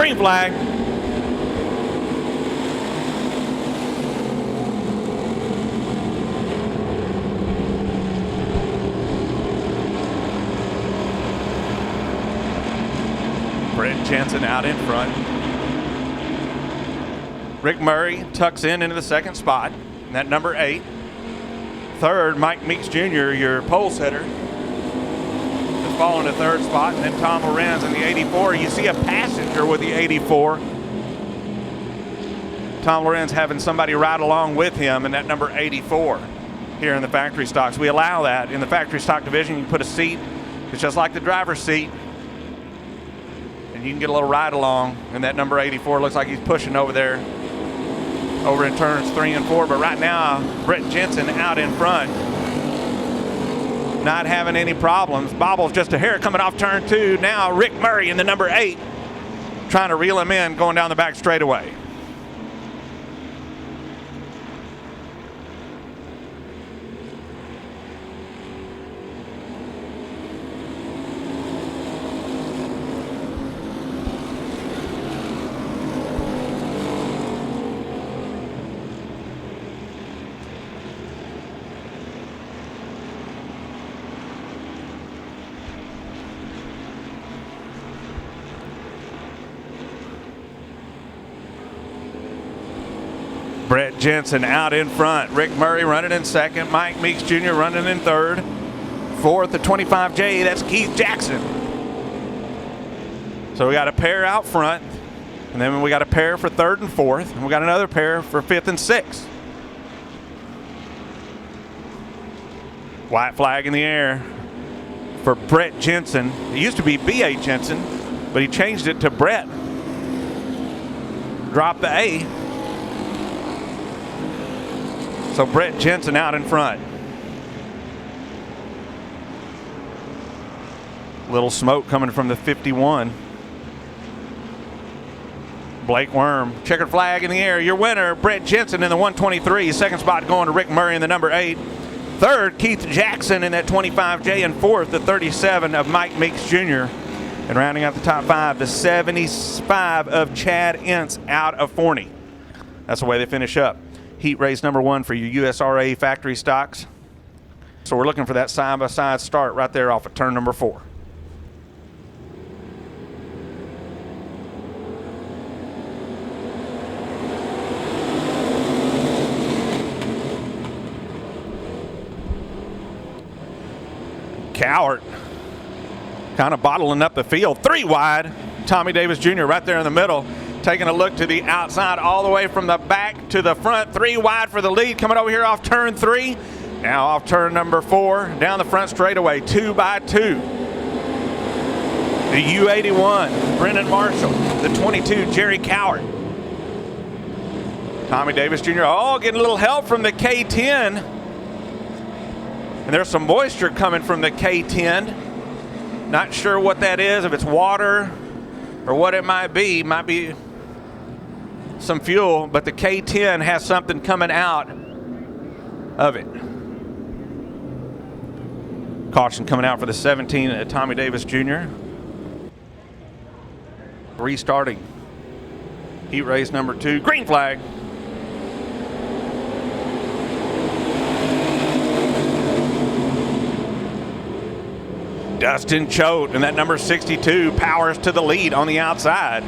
Green flag. Brett Jensen out in front. Rick Murray tucks into the second spot, and that number 8. Third, Mike Meeks Jr., your pole sitter, is falling to third spot, and then Tom Lorenz in the 84. You see a passenger with the 84. Tom Lorenz having somebody ride along with him in that number 84 here in the factory stocks. We allow that. In the factory stock division, you put a seat. It's just like the driver's seat. And you can get a little ride along, and that number 84 looks like he's pushing over there, over in turns 3 and 4. But right now, Brett Jensen out in front, not having any problems. Bobbles just a hair coming off turn 2. Now Rick Murray in the number 8, trying to reel him in, going down the back straightaway. Brett Jensen out in front. Rick Murray running in second. Mike Meeks Jr. running in third. Fourth, the 25J, that's Keith Jackson. So we got a pair out front, and then we got a pair for third and fourth, and we got another pair for fifth and sixth. White flag in the air for Brett Jensen. It used to be B.A. Jensen, but he changed it to Brett. Dropped the A. So Brett Jensen out in front. Little smoke coming from the 51. Blake Worm, checkered flag in the air. Your winner, Brett Jensen in the 123. Second spot going to Rick Murray in the number 8. Third, Keith Jackson in that 25J. And fourth, the 37 of Mike Meeks Jr. And rounding out the top 5, the 75 of Chad Ince out of Forney. That's the way they finish up. Heat race number 1 for your USRA factory stocks. So we're looking for that side-by-side start right there off of turn number 4. Cowart kind of bottling up the field. 3 wide. Tommy Davis Jr. right there in the middle. Taking a look to the outside all the way from the back to the front. 3 wide for the lead. Coming over here off turn 3. Now off turn number 4. Down the front straightaway. 2 by 2. The U81, Brendan Marshall. The 22, Jerry Cowart. Tommy Davis Jr. Getting a little help from the K10. And there's some moisture coming from the K10. Not sure what that is, if it's water or what it might be. Might be some fuel, but the K10 has something coming out of it. Caution coming out for the 17 Tommy Davis Jr. Restarting heat race number 2. Green flag. Dustin Choate and that number 62 powers to the lead on the outside.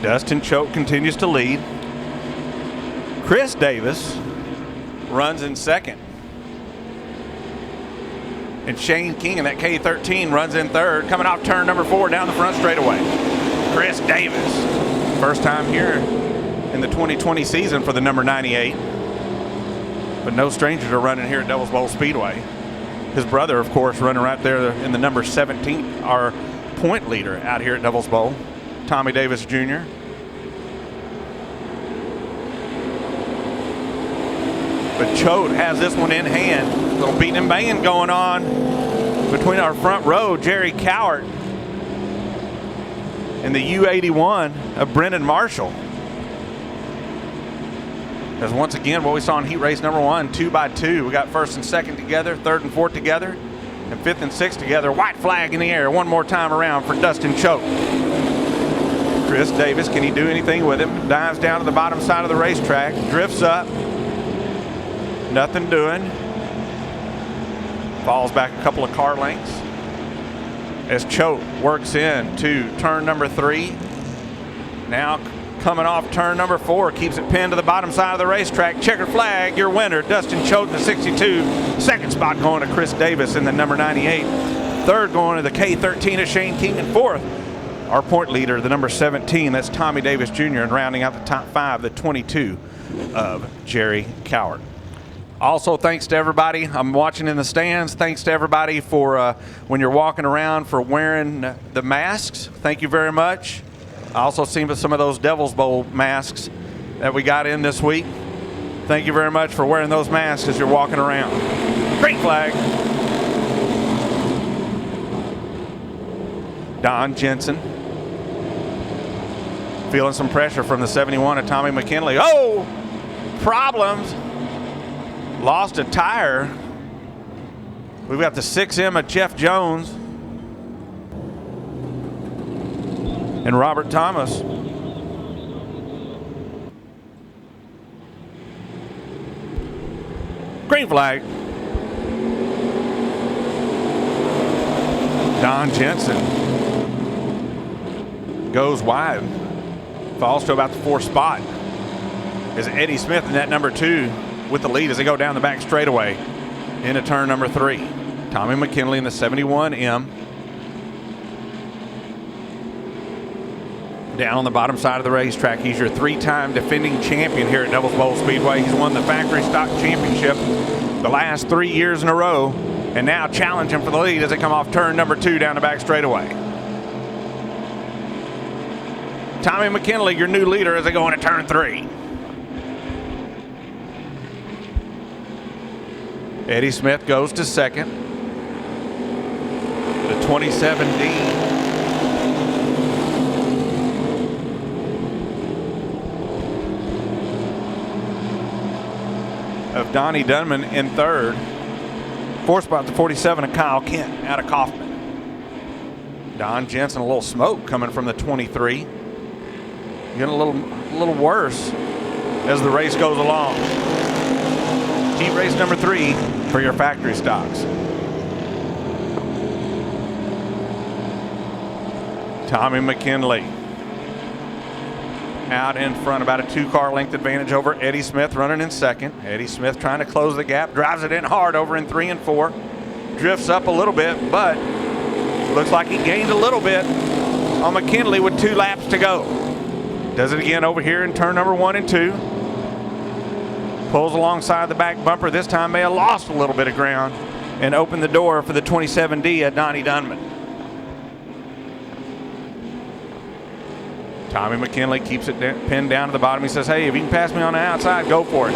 Dustin Choate continues to lead. Chris Davis runs in second. And Shane King in that K13 runs in third, coming off turn number 4 down the front straightaway. Chris Davis, first time here in the 2020 season for the number 98. But no strangers are running here at Devil's Bowl Speedway. His brother, of course, running right there in the number 17, our point leader out here at Devil's Bowl. Tommy Davis Jr. But Choate has this one in hand. A little beating and banging going on between our front row, Jerry Cowart, and the U81 of Brendan Marshall. As once again, what we saw in heat race number 1, 2 by 2. We got first and second together, third and fourth together, and fifth and sixth together. White flag in the air one more time around for Dustin Choate. Chris Davis, can he do anything with him? Dives down to the bottom side of the racetrack, drifts up. Nothing doing. Falls back a couple of car lengths as Choate works in to turn number 3. Now coming off turn number 4, keeps it pinned to the bottom side of the racetrack. Checkered flag, your winner, Dustin Choate in the 62. Second spot going to Chris Davis in the number 98. Third going to the K13 of Shane King. And fourth, our point leader, the number 17, that's Tommy Davis Jr. And rounding out the top 5, the 22 of Jerry Cowart. Also, thanks to everybody. I'm watching in the stands. Thanks to everybody for when you're walking around for wearing the masks. Thank you very much. I also seen some of those Devil's Bowl masks that we got in this week. Thank you very much for wearing those masks as you're walking around. Great flag. Don Jensen feeling some pressure from the 71 of Tommy McKinley. Oh, problems. Lost a tire. We've got the 6M of Jeff Jones and Robert Thomas. Green flag. Don Jensen goes wide. Falls to about the 4th spot. Is Eddie Smith in that number 2 with the lead as they go down the back straightaway into turn number 3. Tommy McKinley in the 71M. Down on the bottom side of the racetrack. He's your 3-time defending champion here at Devil's Bowl Speedway. He's won the factory stock championship the last 3 years in a row, and now challenging for the lead as they come off turn number 2 down the back straightaway. Tommy McKinley, your new leader as they go into turn 3. Eddie Smith goes to second. The 27D of Donnie Dunman in third. 4th spot, the 47 of Kyle Kent out of Kaufman. Don Jensen, a little smoke coming from the 23. Getting a little worse as the race goes along. Heat race number 3 for your factory stocks. Tommy McKinley out in front, about a 2-car length advantage over Eddie Smith running in second. Eddie Smith trying to close the gap, drives it in hard over in 3 and 4. Drifts up a little bit, but looks like he gained a little bit on McKinley with 2 laps to go. Does it again over here in turn number 1 and 2. Pulls alongside the back bumper. This time may have lost a little bit of ground and opened the door for the 27D at Donnie Dunman. Tommy McKinley keeps it pinned down to the bottom. He says, hey, if you can pass me on the outside, go for it.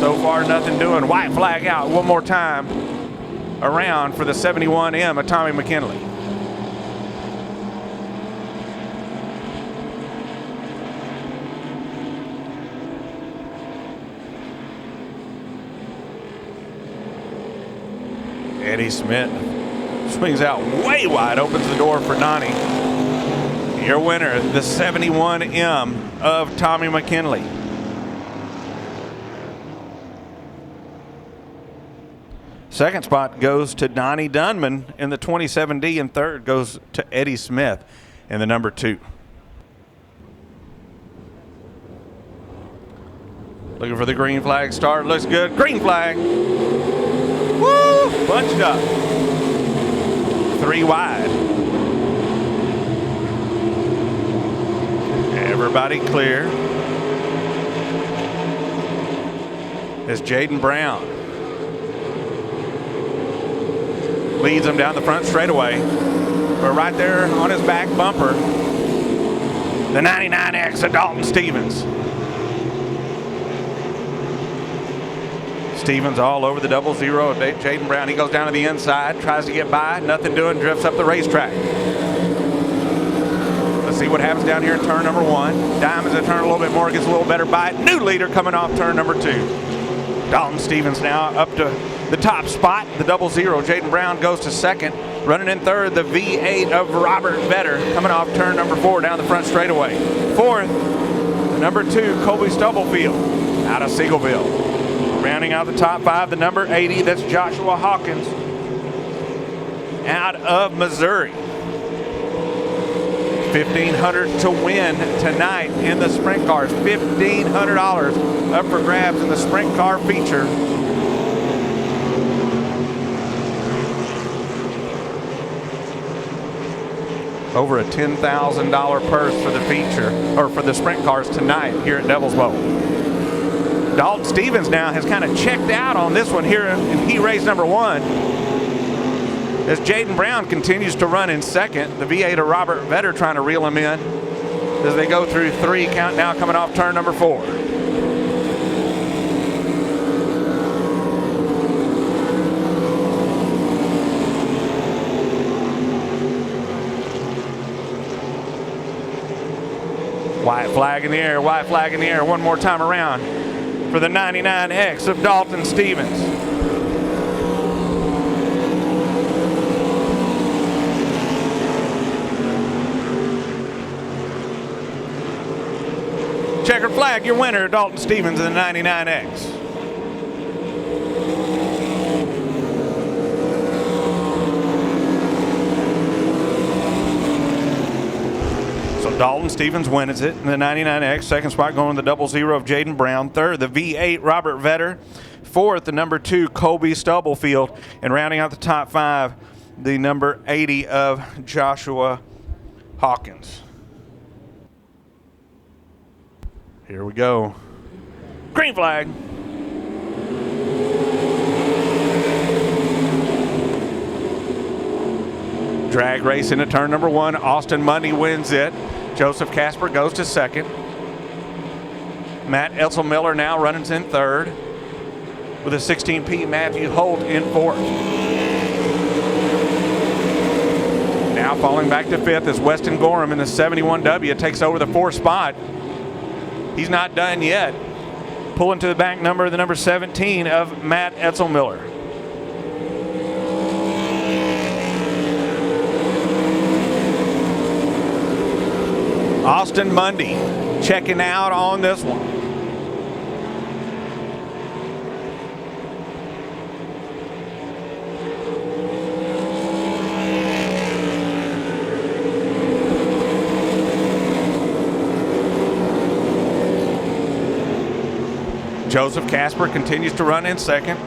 So far, nothing doing. White flag out one more time around for the 71M of Tommy McKinley. Eddie Smith swings out way wide, opens the door for Donnie. Your winner, the 71M of Tommy McKinley. Second spot goes to Donnie Dunman in the 27D, and third goes to Eddie Smith in the number 2. Looking for the green flag start. Looks good. Green flag. Woo! Bunched up. 3 wide. Everybody clear. As Jaden Brown leads him down the front straightaway. But right there on his back bumper, the 99X of Dalton Stevens. Stevens all over the 00 of Jaden Brown. He goes down to the inside, tries to get by, nothing doing, drifts up the racetrack. Let's see what happens down here in turn number 1. Diamonds a turn a little bit more, gets a little better bite. New leader coming off turn number 2. Dalton Stevens now up to the top spot. The 00, Jaden Brown goes to second. Running in third, the V8 of Robert Vetter coming off turn number 4 down the front straightaway. Fourth, the number 2, Colby Stubblefield out of Seagoville. Rounding out the top 5, the number 80, that's Joshua Hawkins out of Missouri. $1,500 to win tonight in the sprint cars. $1,500 up for grabs in the sprint car feature. Over a $10,000 purse for the feature, or for the sprint cars tonight here at Devil's Bowl. Dalton Stevens now has kind of checked out on this one here in heat race number 1. As Jaden Brown continues to run in second, the V8 of Robert Vetter trying to reel him in as they go through 3, count now coming off turn number 4. White flag in the air, white flag in the air, one more time around for the 99X of Dalton Stevens. Checkered flag, your winner, Dalton Stevens in the 99X. Dalton Stevens wins it in the 99X. Second spot going to the 00 of Jaden Brown. Third, the V8 Robert Vetter. Fourth, the number 2 Colby Stubblefield. And rounding out the top 5, the number 80 of Joshua Hawkins. Here we go. Green flag. Drag race into turn number 1. Austin Mundy wins it. Joseph Casper goes to second. Matt Etzelmiller now running in third. With a 16P, Matthew Holt in fourth. Now falling back to fifth is Weston Gorham in the 71W. Takes over the 4th spot. He's not done yet. Pulling to the back number, the number 17 of Matt Etzelmiller. Austin Mundy checking out on this one. Joseph Casper continues to run in second.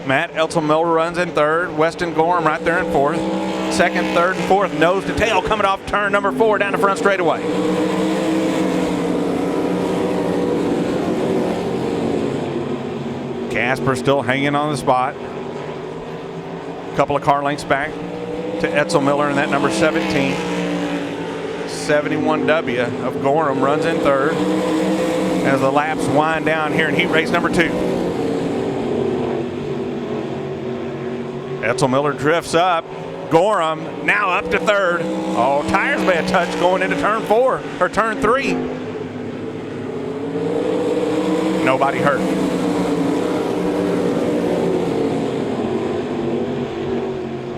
Matt Etzelmiller runs in third. Weston Gorham right there in fourth. Second, third, and fourth, nose to tail coming off turn number 4 down the front straightaway. Casper still hanging on the spot. A couple of car lengths back to Etzelmiller in that number 17. 71W of Gorham runs in third as the laps wind down here in heat race number 2. Etzelmiller drifts up. Gorham now up to third. Oh, tires by a touch going into turn 4 or turn 3. Nobody hurt.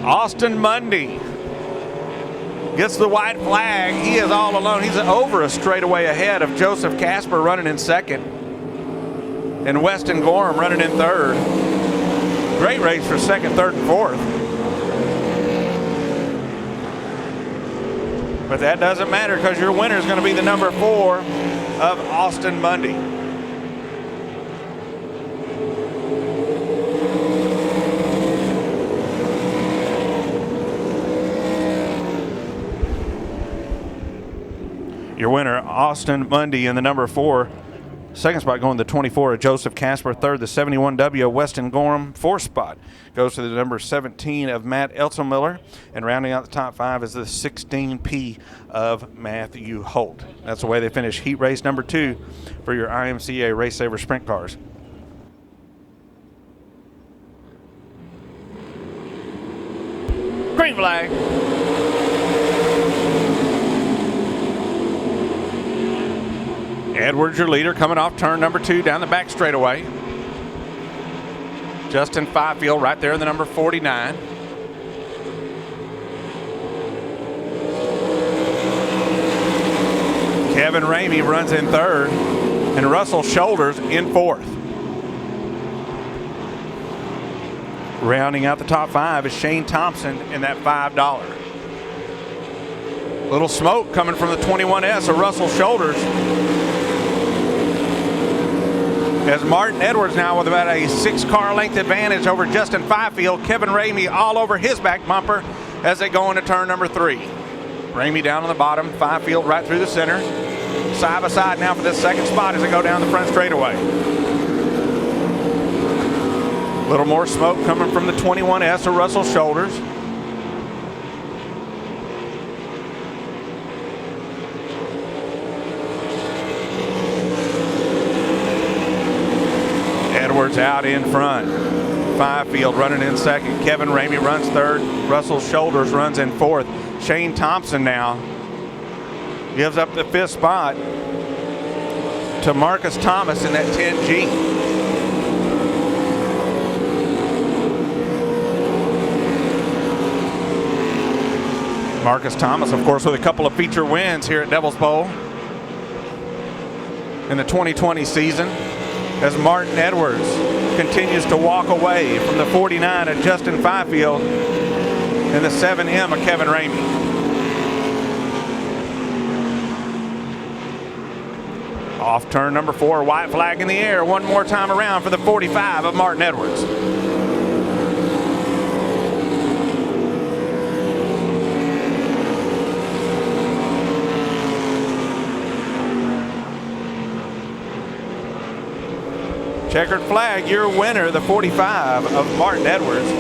Austin Mundy gets the white flag. He is all alone. He's over a straightaway ahead of Joseph Casper running in second. And Weston Gorham running in third. Great race for second, third, and fourth. But that doesn't matter because your winner is going to be the number 4 of Austin Mundy. Your winner, Austin Mundy, in the number 4. Second spot going to the 24 of Joseph Casper. Third, the 71W of Weston Gorham. 4th spot goes to the number 17 of Matt Etzelmiller. And rounding out the top 5 is the 16P of Matthew Holt. That's the way they finish heat race number 2 for your IMCA Race Saver Sprint Cars. Green flag. Edwards, your leader, coming off turn number 2 down the back straightaway. Justin Fifield right there in the number 49. Kevin Ramey runs in 3rd, and Russell Shoulders in 4th. Rounding out the top 5 is Shane Thompson in that $5. Little smoke coming from the 21S of Russell Shoulders. As Martin Edwards now with about a 6-car length advantage over Justin Fifield. Kevin Ramey all over his back bumper as they go into turn number 3. Ramey down on the bottom, Fifield right through the center. Side by side now for this second spot as they go down the front straightaway. A little more smoke coming from the 21S of Russell Shoulders. Edwards out in front. Fifield running in 2nd. Kevin Ramey runs 3rd. Russell Shoulders runs in 4th. Shane Thompson now gives up the 5th spot to Marcus Thomas in that 10G. Marcus Thomas, of course, with a couple of feature wins here at Devil's Bowl in the 2020 season, as Martin Edwards continues to walk away from the 49 of Justin Fifield and the 7M of Kevin Ramey. Off turn number 4, white flag in the air one more time around for the 45 of Martin Edwards. Checkered flag, your winner, the 45 of Martin Edwards.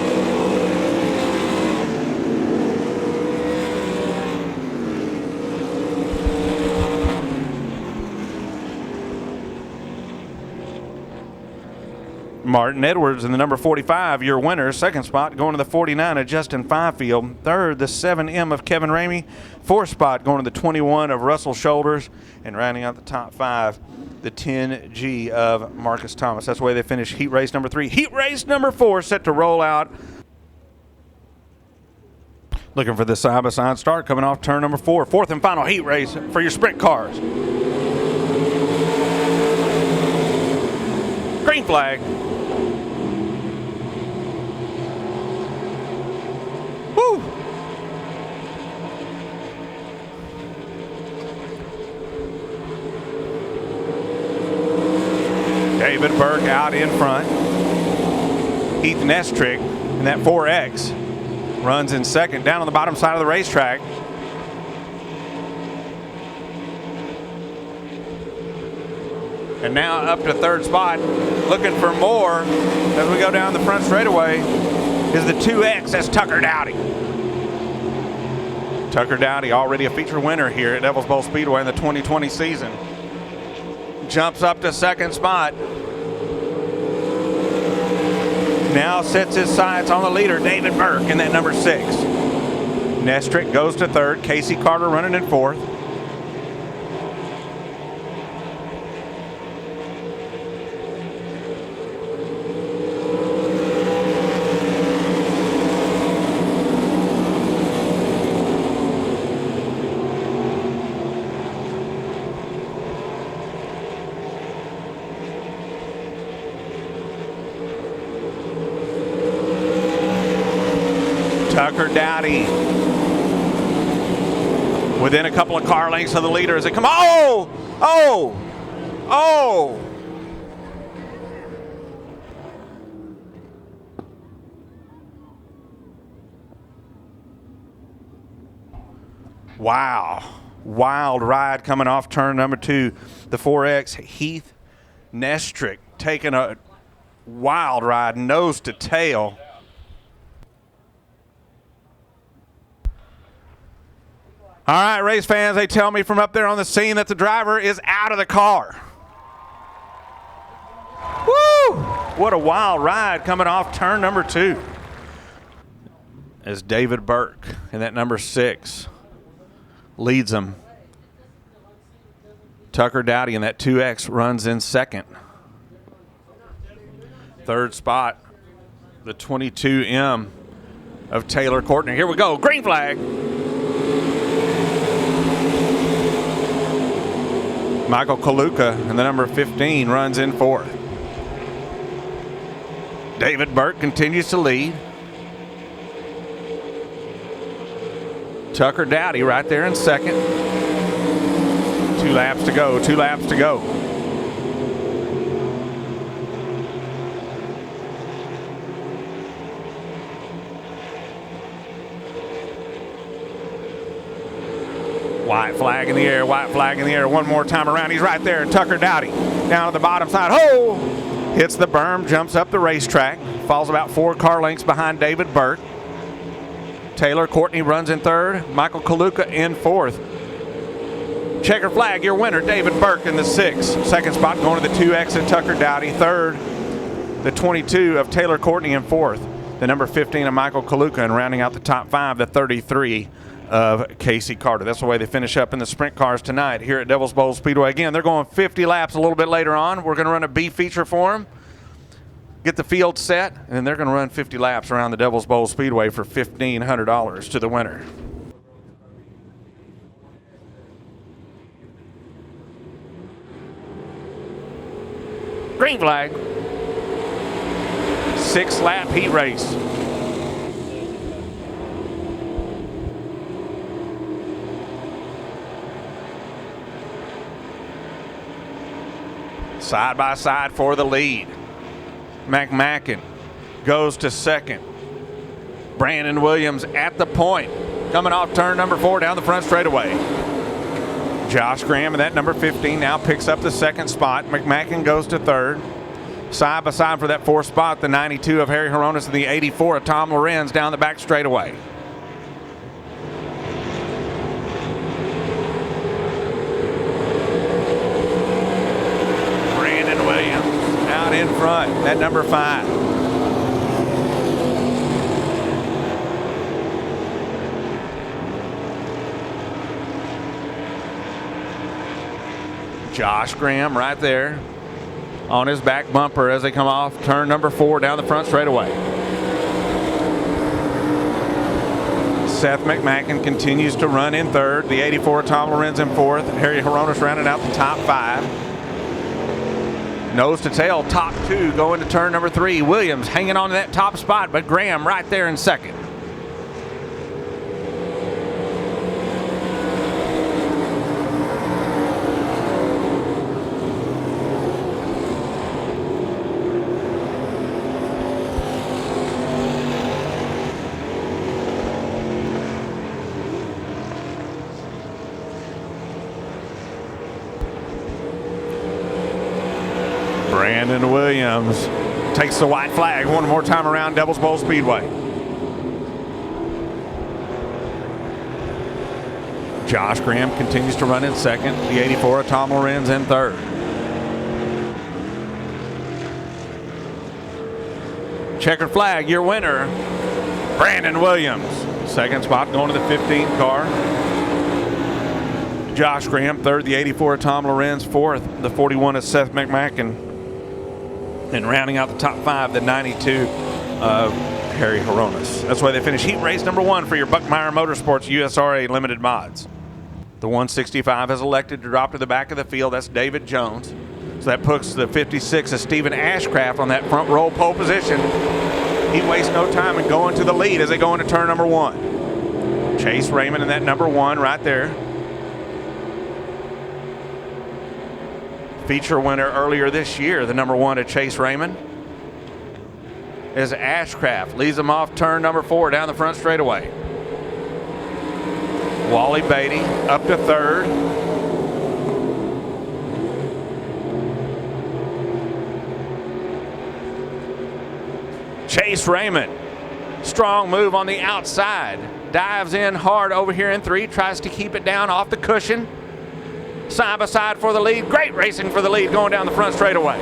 Martin Edwards in the number 45, your winner. 2nd spot going to the 49 of Justin Fifield. 3rd, the 7M of Kevin Ramey. 4th spot going to the 21 of Russell Shoulders. And rounding out the top 5, the 10G of Marcus Thomas. That's the way they finish heat race number 3. Heat race number 4 set to roll out. Looking for the side-by-side start coming off turn number 4. 4th and final heat race for your sprint cars. Green flag. Woo! David Burke out in front. Heath Nestrick in that 4X runs in 2nd down on the bottom side of the racetrack. And now up to 3rd spot, looking for more as we go down the front straightaway, is the 2X. That's Tucker Dowdy. Tucker Dowdy, already a feature winner here at Devil's Bowl Speedway in the 2020 season. Jumps up to 2nd spot. Now sets his sights on the leader, David Burke, in that number 6. Nestrick goes to 3rd. Casey Carter running in 4th. Tucker Dowdy within a couple of car lengths of the leader as they come. Oh! Oh! Oh! Wow. Wild ride coming off turn number 2. The 4X, Heath Nestrick taking a wild ride nose to tail. All right, race fans, they tell me from up there on the scene that the driver is out of the car. Woo! What a wild ride coming off turn number 2. as David Burke in that number 6 leads them. Tucker Dowdy in that 2X runs in second. Third spot, the 22M of Taylor Courtney. Here we go, green flag. Michael Kaluka in the number 15 runs in fourth. David Burke continues to lead. Tucker Dowdy right there in second. 2 laps to go, 2 laps to go. White flag in the air, white flag in the air. One more time around. He's right there. Tucker Dowdy down on the bottom side. Oh! Hits the berm, jumps up the racetrack. Falls about 4 car lengths behind David Burke. Taylor Courtney runs in third. Michael Kaluka in fourth. Checker flag, your winner, David Burke in the 6. Second spot going to the 2X of Tucker Dowdy. Third, the 22 of Taylor Courtney in fourth. The number 15 of Michael Kaluka, and rounding out the top 5, the 33 of Casey Carter. That's the way they finish up in the sprint cars tonight here at Devil's Bowl Speedway. Again, they're going 50 laps a little bit later on. We're going to run a B feature for them, get the field set, and then they're going to run 50 laps around the Devil's Bowl Speedway for $1,500 to the winner. Green flag. 6-lap heat race. Side by side for the lead. McMacken goes to second. Brandon Williams at the point, coming off turn number 4 down the front straightaway. Josh Graham in that number 15 now picks up the second spot. McMacken goes to third. Side by side for that 4th spot, the 92 of Harry Horonis and the 84 of Tom Lorenz down the back straightaway. Brandon Williams out in front, that number 5. Josh Graham right there on his back bumper as they come off turn number 4 down the front straightaway. Seth McMacken continues to run in third. The 84 Tom Lorenz in fourth. Harry Horonis rounding out the top 5. Nose to tail, top 2 going to turn number 3. Williams hanging on to that top spot, but Graham right there in second. Brandon Williams takes the white flag one more time around Devil's Bowl Speedway. Josh Graham continues to run in second. The 84 of Tom Lorenz in third. Checkered flag, your winner, Brandon Williams. Second spot going to the 15 car. Josh Graham, third. The 84 of Tom Lorenz, fourth. The 41 of Seth McMacken. And rounding out the top 5, the 92 of Harry Horonis. That's why they finish heat race number 1 for your Buckmeyer Motorsports USRA Limited Mods. The 165 has elected to drop to the back of the field. That's David Jones. So that puts the 56 of Stephen Ashcraft on that front row pole position. He wastes no time in going to the lead as they go into turn number 1. Chase Raymond in that number 1 right there. Feature winner earlier this year, the number 1 at Chase Raymond, is Ashcraft. Leads them off turn number 4 down the front straightaway. Wally Beatty up to third. Chase Raymond, strong move on the outside. Dives in hard over here in 3, tries to keep it down off the cushion. Side by side for the lead. Great racing for the lead going down the front straightaway.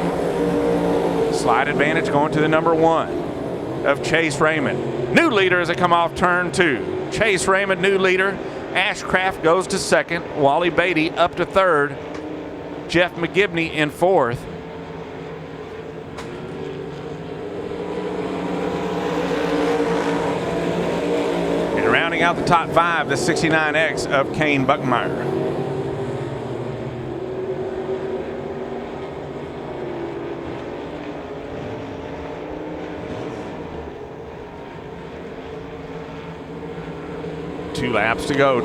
Slide advantage going to the number 1. of Chase Raymond. New leader as they come off turn 2. Chase Raymond, new leader. Ashcraft goes to second. Wally Beatty up to third. Jeff McGibney in fourth. And rounding out the top 5, the 69X of Kane Buckmeyer. Two laps to go.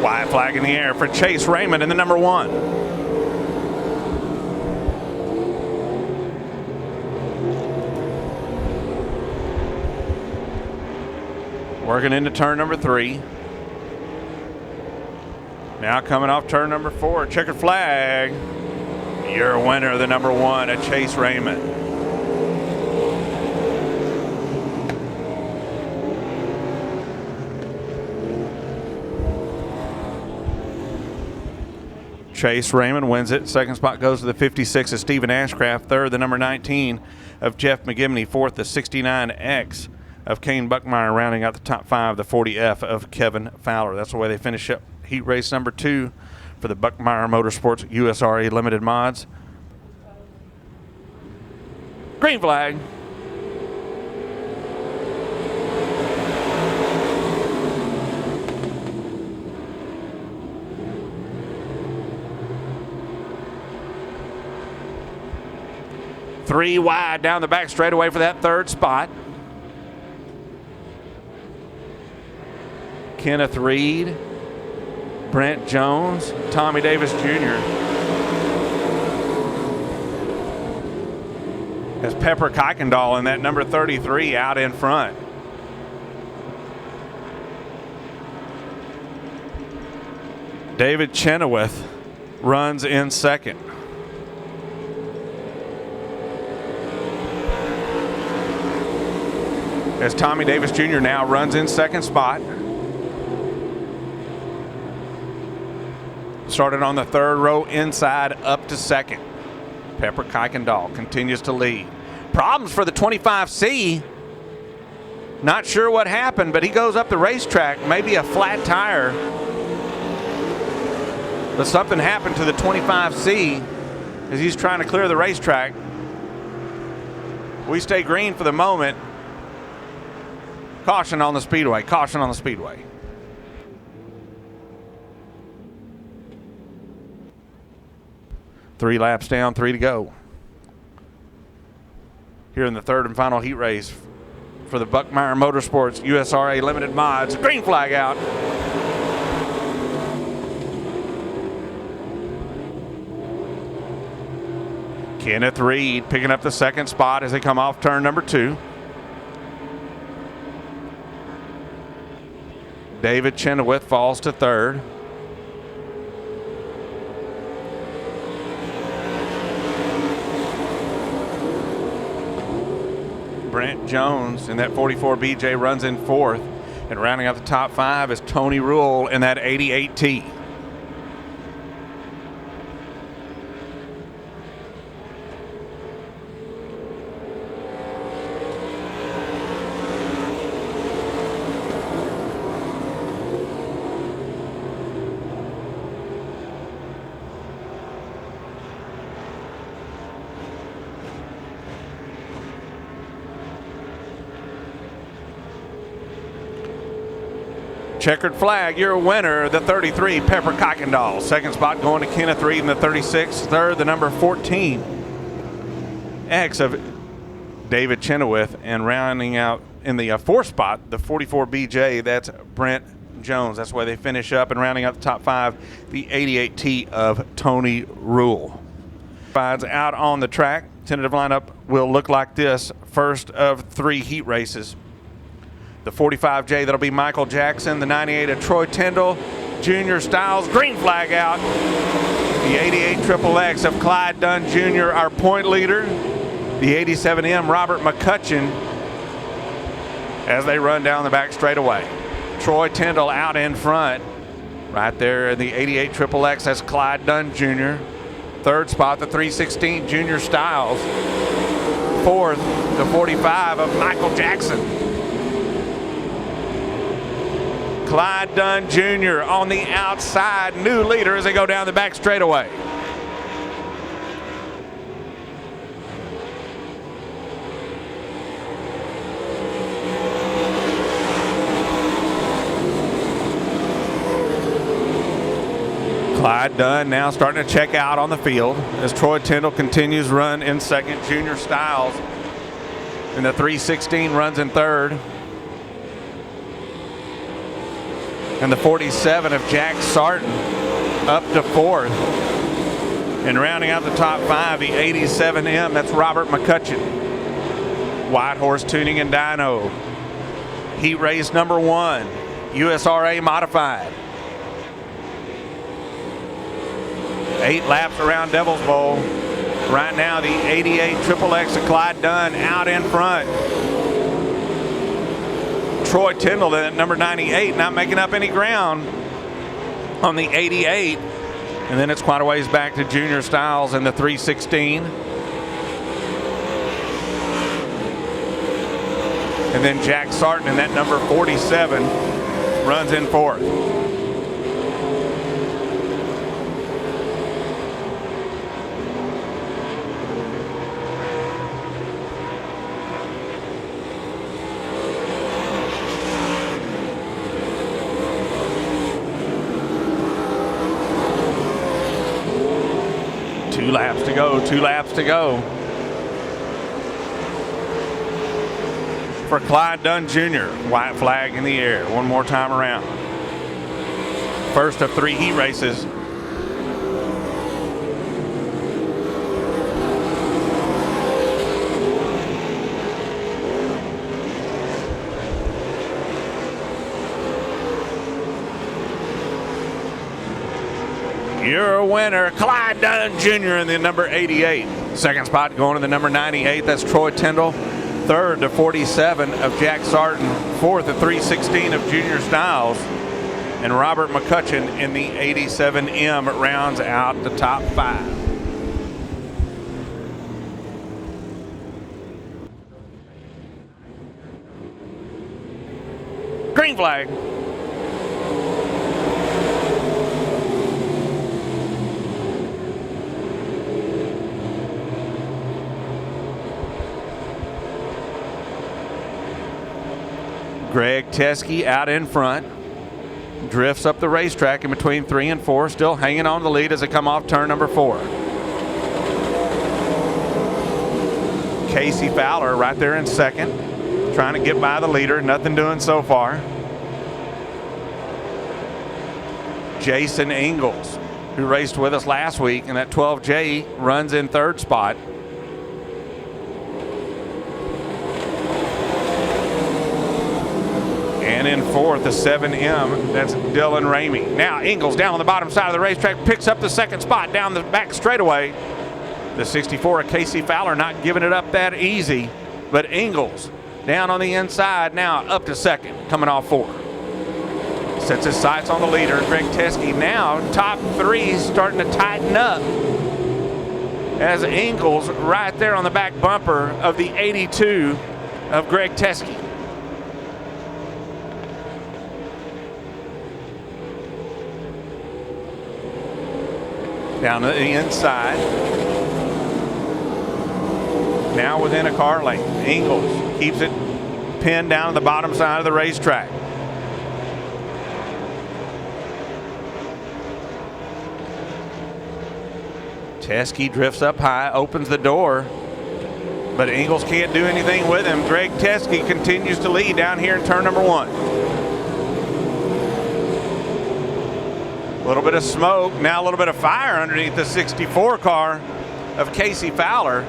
White flag in the air for Chase Raymond in the number 1. Working into turn number 3. Now coming off turn number 4. Checkered flag. Your winner of the number 1 at Chase Raymond. Chase Raymond wins it. Second spot goes to the 56 of Stephen Ashcraft. Third, the number 19 of Jeff McGibney. Fourth, the 69X of Kane Buckmeyer, rounding out the top 5, the 40F of Kevin Fowler. That's the way they finish up heat race number 2 for the Buckmeyer Motorsports USRA Limited Mods. Green flag. Three wide down the back straightaway for that third spot. Kenneth Reed, Brent Jones, Tommy Davis Jr. As Pepper Kuykendall in that number 33 out in front. David Chenoweth runs in second. As Tommy Davis Jr. now runs in second spot. Started on the third row inside up to second. Pepper Kuykendall continues to lead. Problems for the 25C. Not sure what happened, but he goes up the racetrack. Maybe a flat tire. But something happened to the 25C as he's trying to clear the racetrack. We stay green for the moment. Caution on the Speedway. Caution on the Speedway. Three laps down, 3 to go. Here in the third and final heat race for the Buckmeyer Motorsports USRA Limited Mods. Green flag out. Kenneth Reed picking up the second spot as they come off turn number 2. David Chenoweth falls to third. Brent Jones in that 44 BJ runs in fourth. And rounding out the top 5 is Tony Rule in that 88T. Checkered flag, your winner, the 33, Pepper Kuykendall. Second spot going to Kenneth Reed in the 36. Third, the number 14, X of David Chenoweth. And rounding out in the fourth spot, the 44 BJ, that's Brent Jones. That's why they finish up. And rounding out the top 5, the 88T of Tony Rule. Finds out on the track. Tentative lineup will look like this. First of 3 heat races. The 45J, that'll be Michael Jackson. The 98 of Troy Tyndall. Junior Styles, green flag out. The 88 XXX of Clyde Dunn Jr., our point leader. The 87M Robert McCutcheon as they run down the back straightaway. Troy Tyndall out in front. Right there in the 88 XXX, that's Clyde Dunn Jr. Third spot, the 316 Junior Styles. Fourth, the 45 of Michael Jackson. Clyde Dunn Jr. on the outside, new leader as they go down the back straightaway. Clyde Dunn now starting to check out on the field as Troy Tyndall continues run in second. Junior Styles in the 316 runs in third. And the 47 of Jack Sarton up to fourth. And rounding out the top five, the 87M, that's Robert McCutcheon. White Horse Tuning and Dyno. Heat race number 1, USRA modified. 8 laps around Devil's Bowl. Right now, the 88 XXX of Clyde Dunn out in front. Troy Tyndall at number 98, not making up any ground on the 88. And then it's quite a ways back to Junior Styles in the 316. And then Jack Sarton in that number 47 runs in fourth. Two laps to go. For Clyde Dunn Jr., white flag in the air, one more time around. First of 3 heat races. Your winner, Clyde Dunn Jr. in the number 88. Second spot going to the number 98. That's Troy Tyndall. Third, the 47 of Jack Sarton. Fourth, the 316 of Junior Styles. And Robert McCutcheon in the 87M rounds out the top 5. Green flag. Greg Teskey out in front. Drifts up the racetrack in between 3 and 4. Still hanging on the lead as they come off turn number 4. Casey Fowler right there in second. Trying to get by the leader. Nothing doing so far. Jason Ingalls, who raced with us last week in that 12J, runs in third spot. And in fourth, the 7M, that's Dylan Ramey. Now Ingalls down on the bottom side of the racetrack, picks up the second spot down the back straightaway. The 64 of Casey Fowler not giving it up that easy, but Ingalls down on the inside now up to second, coming off 4. Sets his sights on the leader, Greg Teskey. Now top 3 starting to tighten up as Ingalls right there on the back bumper of the 82 of Greg Teskey. Down to the inside. Now within a car lane. Ingalls keeps it pinned down to the bottom side of the racetrack. Teskey drifts up high, opens the door, but Ingalls can't do anything with him. Greg Teskey continues to lead down here in turn number 1. A little bit of smoke, now a little bit of fire underneath the 64 car of Casey Fowler.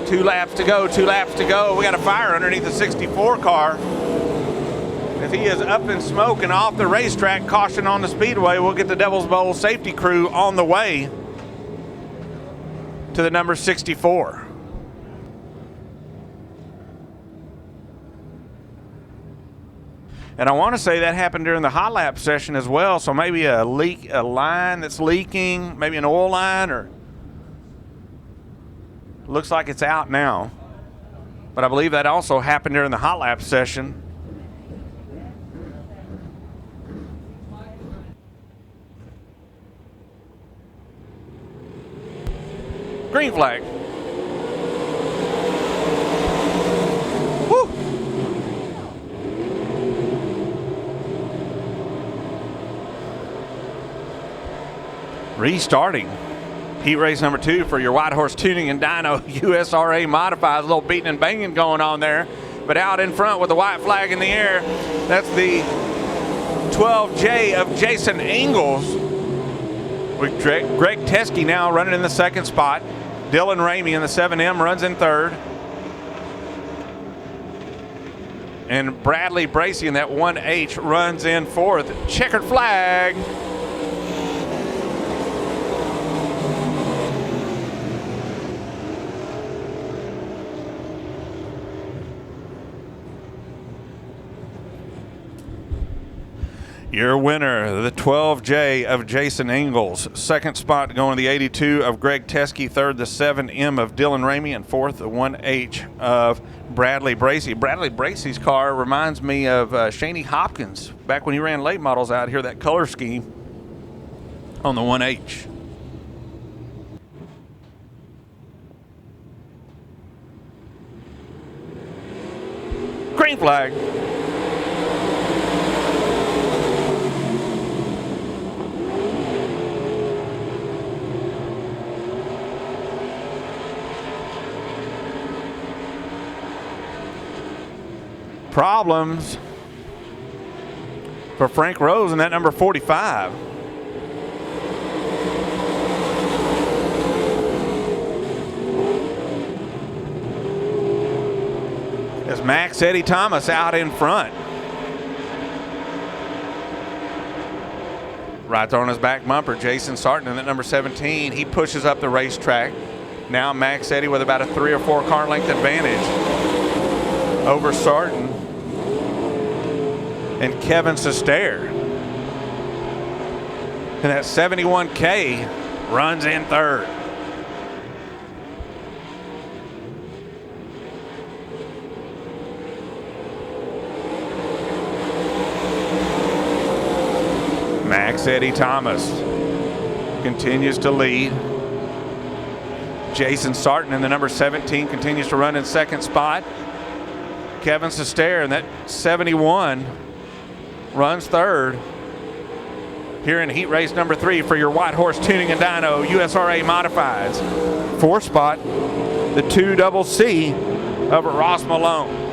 Two laps to go. We got a fire underneath the 64 car. As he is up in smoke and off the racetrack, caution on the Speedway. We'll get the Devil's Bowl safety crew on the way to the number 64. And I want to say that happened during the hot lap session as well, so maybe a line that's leaking, maybe an oil line, or looks like it's out now. But I believe that also happened during the hot lap session. Green flag. Woo. Restarting. Heat race number 2 for your White Horse Tuning and Dyno USRA Modifieds. A little beating and banging going on there. But out in front with the white flag in the air, that's the 12J of Jason Ingalls. With Greg Teskey now running in the second spot. Dylan Ramey in the 7M runs in third. And Bradley Bracey in that 1H runs in fourth. Checkered flag. Your winner, the 12J of Jason Ingalls. Second spot going to the 82 of Greg Teskey. Third, the 7M of Dylan Ramey. And fourth, the 1H of Bradley Bracey. Bradley Bracey's car reminds me of Shaney Hopkins back when he ran late models out here, that color scheme on the 1H. Green flag. Problems for Frank Rose in that number 45. As Max Eddie Thomas out in front. Right there on his back bumper, Jason Sarton in that number 17. He pushes up the racetrack. Now Max Eddie with about a 3 or 4 car length advantage over Sarton and Kevin Sestair. And that 71K runs in third. Max Eddie Thomas continues to lead. Jason Sarton in the number 17 continues to run in second spot. Kevin Sestair in that 71 runs third here in heat race number 3 for your White Horse Tuning and Dyno USRA Modifieds. Fourth spot, the 2CC of Ross Malone.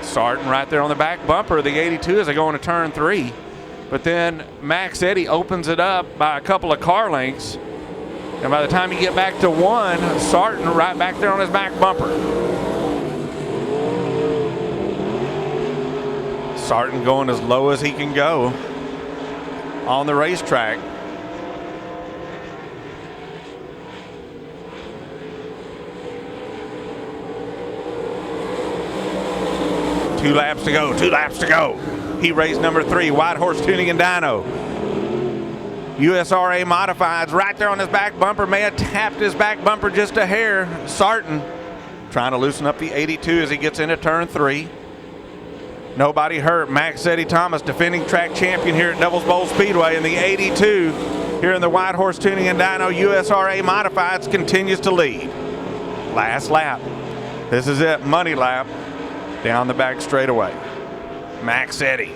Sarton right there on the back bumper of the 82 as they go into turn 3. But then Max Eddie opens it up by a couple of car lengths. And by the time you get back to 1, Sarton right back there on his back bumper. Sarton going as low as he can go on the racetrack. Two laps to go. Heat race number 3, White Horse Tuning and Dyno. USRA Modifieds right there on his back bumper. May have tapped his back bumper just a hair. Sarton trying to loosen up the 82 as he gets into turn 3. Nobody hurt. Max Eddie Thomas, defending track champion here at Devil's Bowl Speedway, in the 82 here in the White Horse Tuning and Dyno USRA Modifieds continues to lead. Last lap. This is it, money lap down the back straightaway. Max Eddie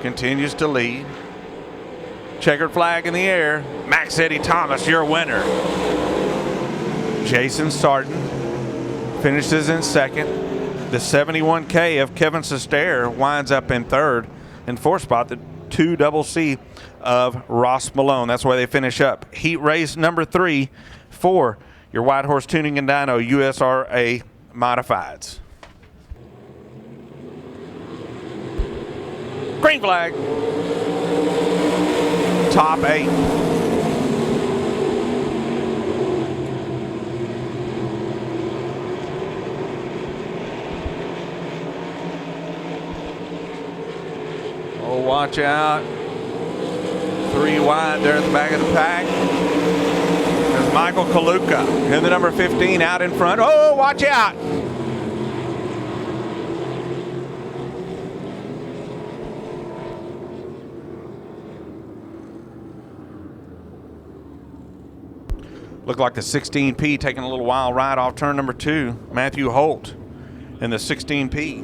continues to lead. Checkered flag in the air. Max Eddie Thomas, your winner. Jason Sarton finishes in second. The 71K of Kevin Sestair winds up in third. In fourth spot, the 2CC of Ross Malone. That's where they finish up. Heat race number 3 for your White Horse Tuning and Dyno USRA Modifieds. Green flag. Top 8. Oh, watch out. 3 wide there at the back of the pack. There's Michael Kaluka in the number 15 out in front. Oh, watch out. Looked like the 16P taking a little wild ride off turn number 2. Matthew Holt in the 16P.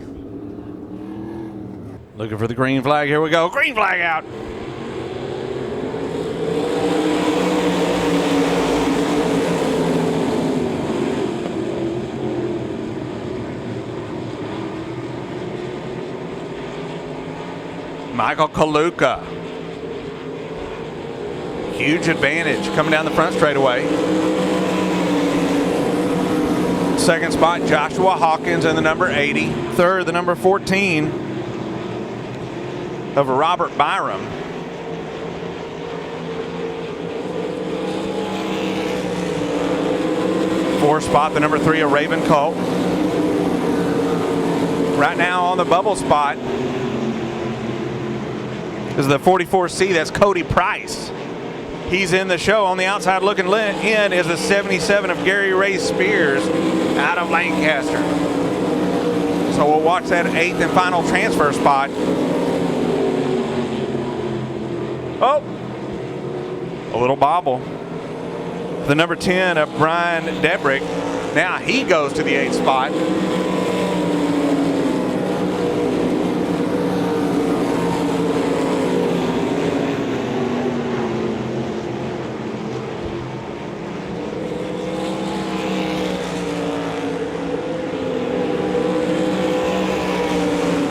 Looking for the green flag. Here we go. Green flag out. Michael Kaluka. Huge advantage coming down the front straightaway. Second spot, Joshua Hawkins in the number 80. Third, the number 14 of Robert Byram. Fourth spot, the number 3 of Raven Culp. Right now on the bubble spot is the 44C, that's Cody Price. He's in the show. On the outside looking in is the 77 of Gary Ray Spears out of Lancaster. So we'll watch that 8th and final transfer spot. Oh, a little bobble. The number 10 of Brian Debrick. Now he goes to the 8th spot.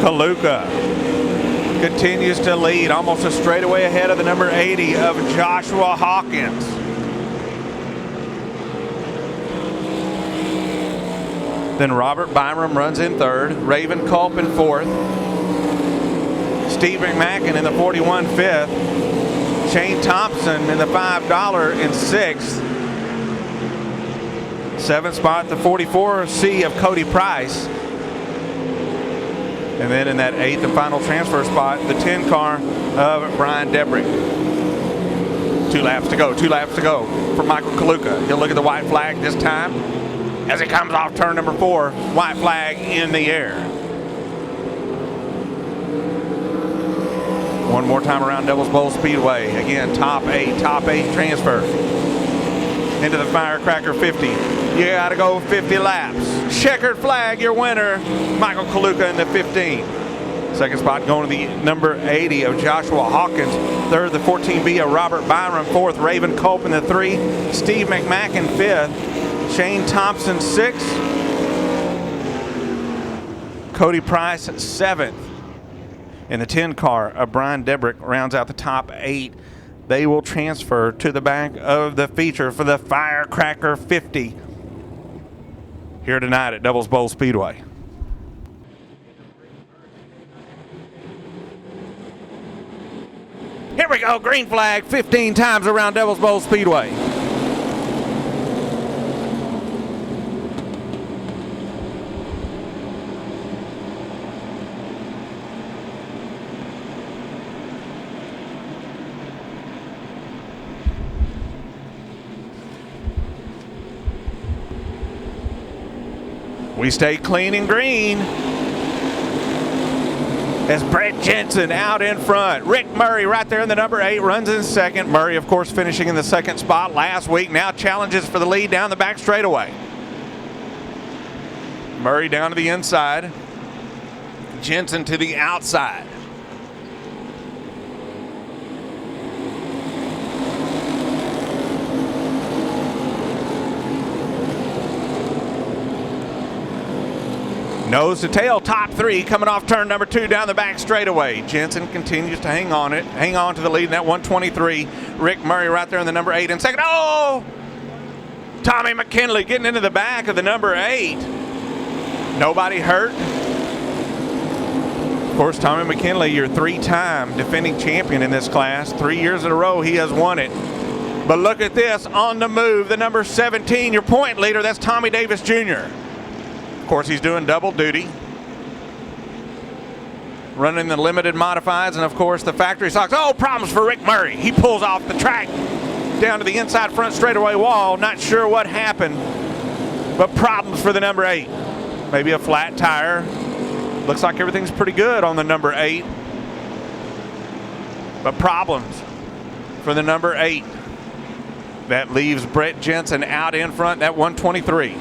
Kaluka continues to lead, almost a straightaway ahead of the number 80 of Joshua Hawkins. Then Robert Byram runs in third, Raven Culp in fourth, Steve McMacken in the 41 fifth, Shane Thompson in the $5 in sixth. Seventh spot, the 44C of Cody Price. And then in that 8th and final transfer spot, the 10 car of Brian Debrick. 2 laps to go, 2 laps to go for Michael Kaluka. He'll look at the white flag this time as he comes off turn number 4. White flag in the air. One more time around Devil's Bowl Speedway. Again, top 8 transfer into the Firecracker 50. You gotta go 50 laps. Checkered flag, your winner, Michael Kaluka in the 15. Second spot going to the number 80 of Joshua Hawkins. Third, the 14B of Robert Byram. Fourth, Raven Culp in the 3. Steve McMacken 5th. Shane Thompson 6th. Cody Price 7th. And the 10 car of Brian Debrick rounds out the top 8. They will transfer to the back of the feature for the Firecracker 50 here tonight at Devil's Bowl Speedway. Here we go, green flag 15 times around Devil's Bowl Speedway. We stay clean and green as Brett Jensen out in front. Rick Murray right there in the number 8 runs in second. Murray, of course, finishing in the second spot last week. Now challenges for the lead down the back straightaway. Murray down to the inside. Jensen to the outside. Nose to tail, top 3 coming off turn number 2 down the back straightaway. Jensen continues to hang on to the lead in that 123. Rick Murray right there in the number 8 in second. Oh! Tommy McKinley getting into the back of the number 8. Nobody hurt. Of course, Tommy McKinley, your 3-time defending champion in this class. 3 years in a row he has won it. But look at this, on the move, the number 17, your point leader, that's Tommy Davis Jr. Of course, he's doing double duty. Running the limited modifieds and, of course, the factory stocks. Oh, problems for Rick Murray. He pulls off the track down to the inside front straightaway wall. Not sure what happened, but problems for the number 8. Maybe a flat tire. Looks like everything's pretty good on the number 8. But problems for the number 8. That leaves Brett Jensen out in front, that 123.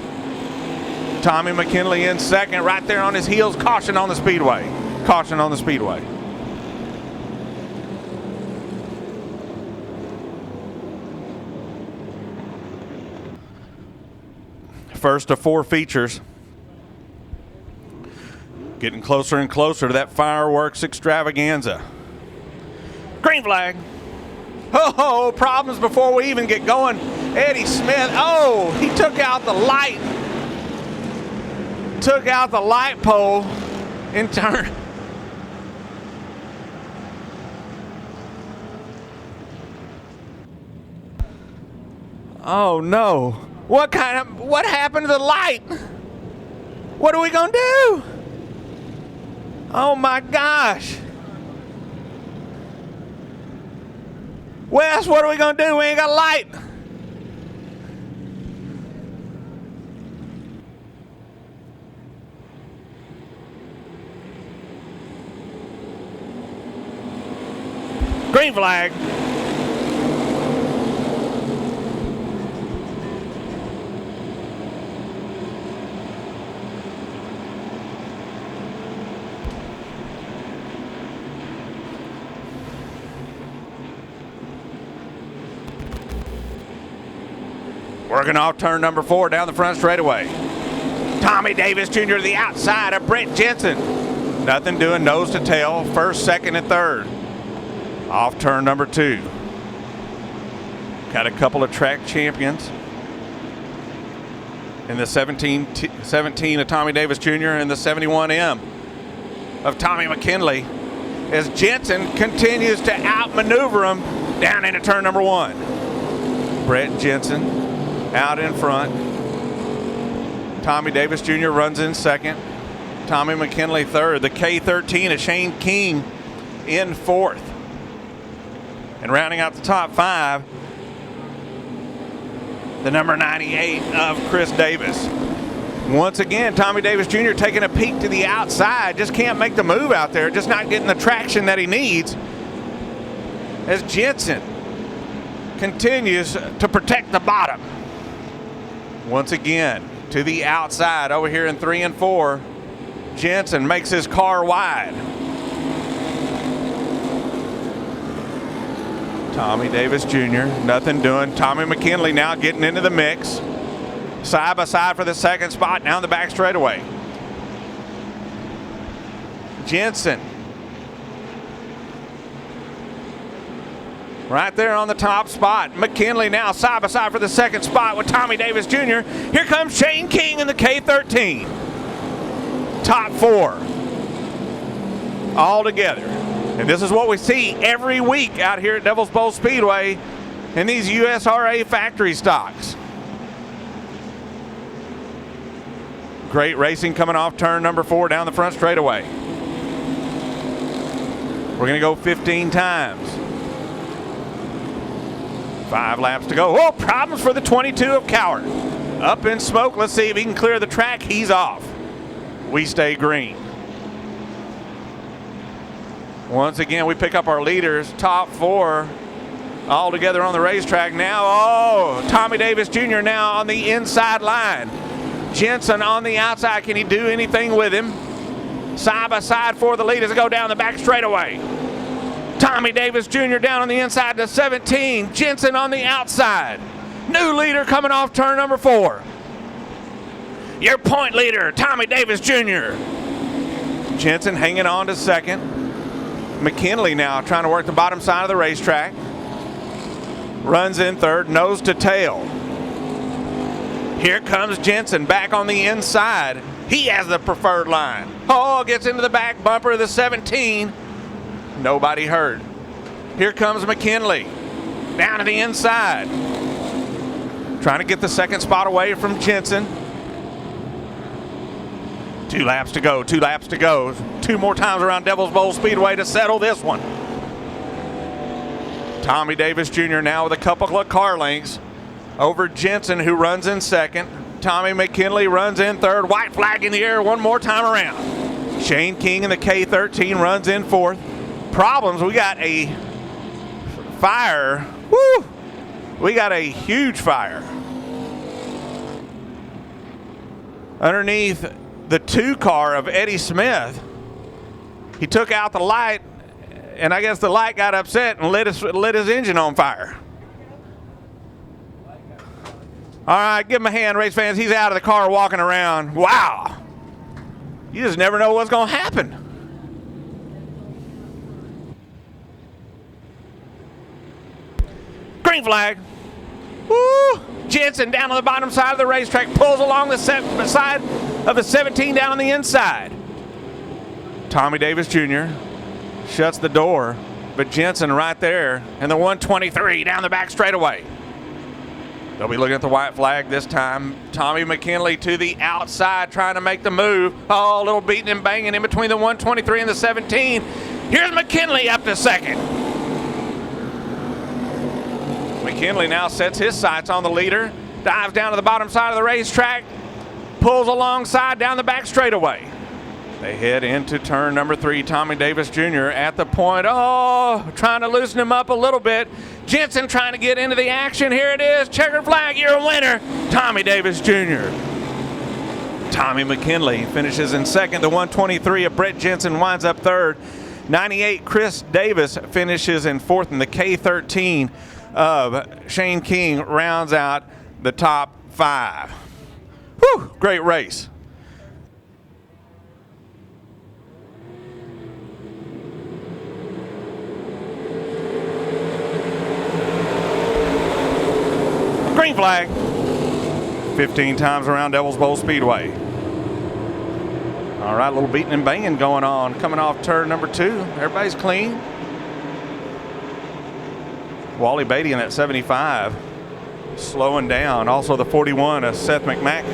Tommy McKinley in second, right there on his heels. Caution on the Speedway. Caution on the Speedway. First of 4 features. Getting closer and closer to that fireworks extravaganza. Green flag. Oh, problems before we even get going. Eddie Smith, oh, he took out the light. Took out the light pole in turn. Oh no. What happened to the light? What are we gonna do? Oh my gosh. Wes, what are we gonna do? We ain't got a light. Green flag. Working off turn number 4 down the front straightaway. Tommy Davis Jr. to the outside of Brett Jensen. Nothing doing, nose to tail, first, second, and third. Off turn number 2. Got a couple of track champions in the 17 of Tommy Davis Jr. and the 71M of Tommy McKinley as Jensen continues to outmaneuver him down into turn number 1. Brett Jensen out in front. Tommy Davis Jr. runs in second. Tommy McKinley third. The K13 of Shane King in fourth. And rounding out the top 5, the number 98 of Chris Davis. Once again, Tommy Davis Jr. taking a peek to the outside. Just can't make the move out there. Just not getting the traction that he needs. As Jensen continues to protect the bottom. Once again, to the outside over here in 3 and 4. Jensen makes his car wide. Tommy Davis Jr., nothing doing. Tommy McKinley now getting into the mix. Side by side for the second spot down the back straightaway. Jensen right there on the top spot. McKinley now side by side for the second spot with Tommy Davis Jr. Here comes Shane King in the K13. Top 4 all together. And this is what we see every week out here at Devil's Bowl Speedway in these USRA factory stocks. Great racing coming off turn number 4 down the front straightaway. We're going to go 15 times. 5 laps to go. Oh, problems for the 22 of Coward. Up in smoke. Let's see if he can clear the track. He's off. We stay green. Once again, we pick up our leaders. Top 4 all together on the racetrack now. Oh, Tommy Davis Jr. now on the inside line. Jensen on the outside. Can he do anything with him? Side by side for the lead as they go down the back straightaway. Tommy Davis Jr. down on the inside to 17. Jensen on the outside. New leader coming off turn number 4. Your point leader, Tommy Davis Jr. Jensen hanging on to second. McKinley now trying to work the bottom side of the racetrack. Runs in third, nose to tail. Here comes Jensen back on the inside He has the preferred line. Oh, gets into the back bumper of the 17. Nobody hurt. Here comes McKinley. Down to the inside. Trying to get the second spot away from Jensen. 2 laps to go, 2 laps to go. 2 more times around Devil's Bowl Speedway to settle this one. Tommy Davis Jr. now with a couple of car lengths over Jensen, who runs in second. Tommy McKinley runs in third. White flag in the air one more time around. Shane King in the K13 runs in fourth. Problems, we got a fire. Woo! We got a huge fire underneath the 2 car of Eddie Smith. He took out the light, and I guess the light got upset and lit his engine on fire. All right, give him a hand, race fans. He's out of the car walking around. Wow. You just never know what's going to happen. Green flag. Woo! Jensen down on the bottom side of the racetrack, pulls along the side of the 17 down on the inside. Tommy Davis Jr. shuts the door, but Jensen right there in the 123 down the back straightaway. They'll be looking at the white flag this time. Tommy McKinley to the outside trying to make the move. Oh, a little beating and banging in between the 123 and the 17. Here's McKinley up to second. McKinley now sets his sights on the leader, dives down to the bottom side of the racetrack, pulls alongside down the back straightaway. They head into turn number 3. Tommy Davis Jr. at the point. Oh, trying to loosen him up a little bit. Jensen trying to get into the action. Here it is. Checkered flag. You're a winner. Tommy Davis Jr. Tommy McKinley finishes in second. The 123 of Brett Jensen winds up third. 98 Chris Davis finishes in fourth, and the K13 of Shane King rounds out the top 5. Whew, great race. Green flag. 15 times around Devil's Bowl Speedway. All right, a little beating and banging going on. Coming off turn number 2. Everybody's clean. Wally Beatty in that 75. Slowing down. Also the 41 of Seth McMack.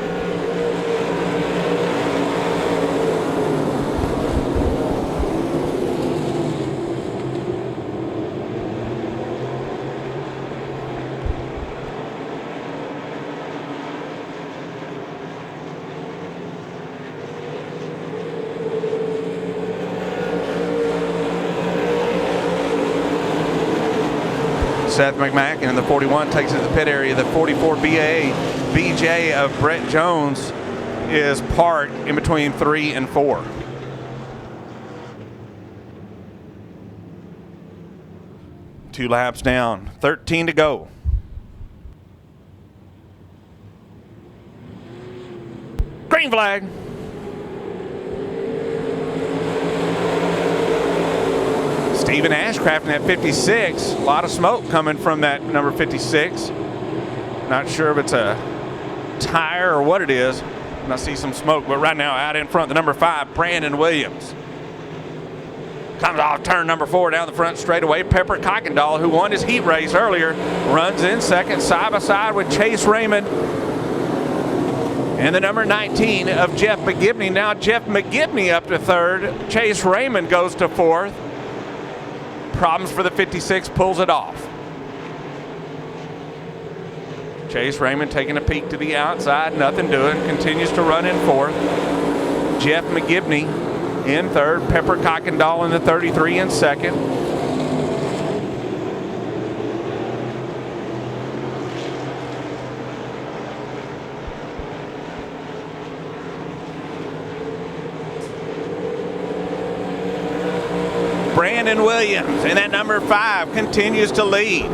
Seth McMack in the 41 takes it to the pit area. The 44 BJ of Brett Jones is parked in between 3 and 4. Two laps down, 13 to go. Green flag. Stephen Ashcraft in that 56. A lot of smoke coming from that number 56. Not sure if it's a tire or what it is. And I see some smoke, but right now out in front, the number 5, Brandon Williams. Comes off turn number 4 down the front straightaway. Pepper Kuykendall, who won his heat race earlier, runs in second, side by side with Chase Raymond. And the number 19 of Jeff McGibney. Now Jeff McGibney up to third. Chase Raymond goes to fourth. Problems for the 56, pulls it off. Chase Raymond taking a peek to the outside, nothing doing, continues to run in fourth. Jeff McGibney in third, Pepper Kuykendall in the 33 in second. Brandon Williams in that number 5 continues to lead.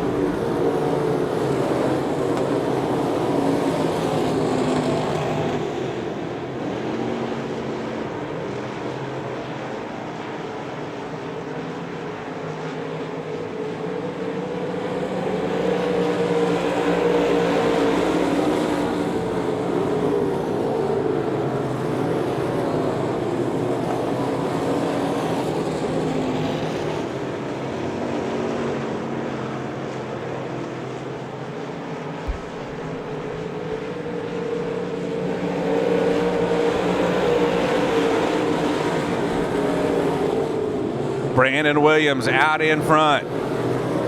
Brandon Williams out in front.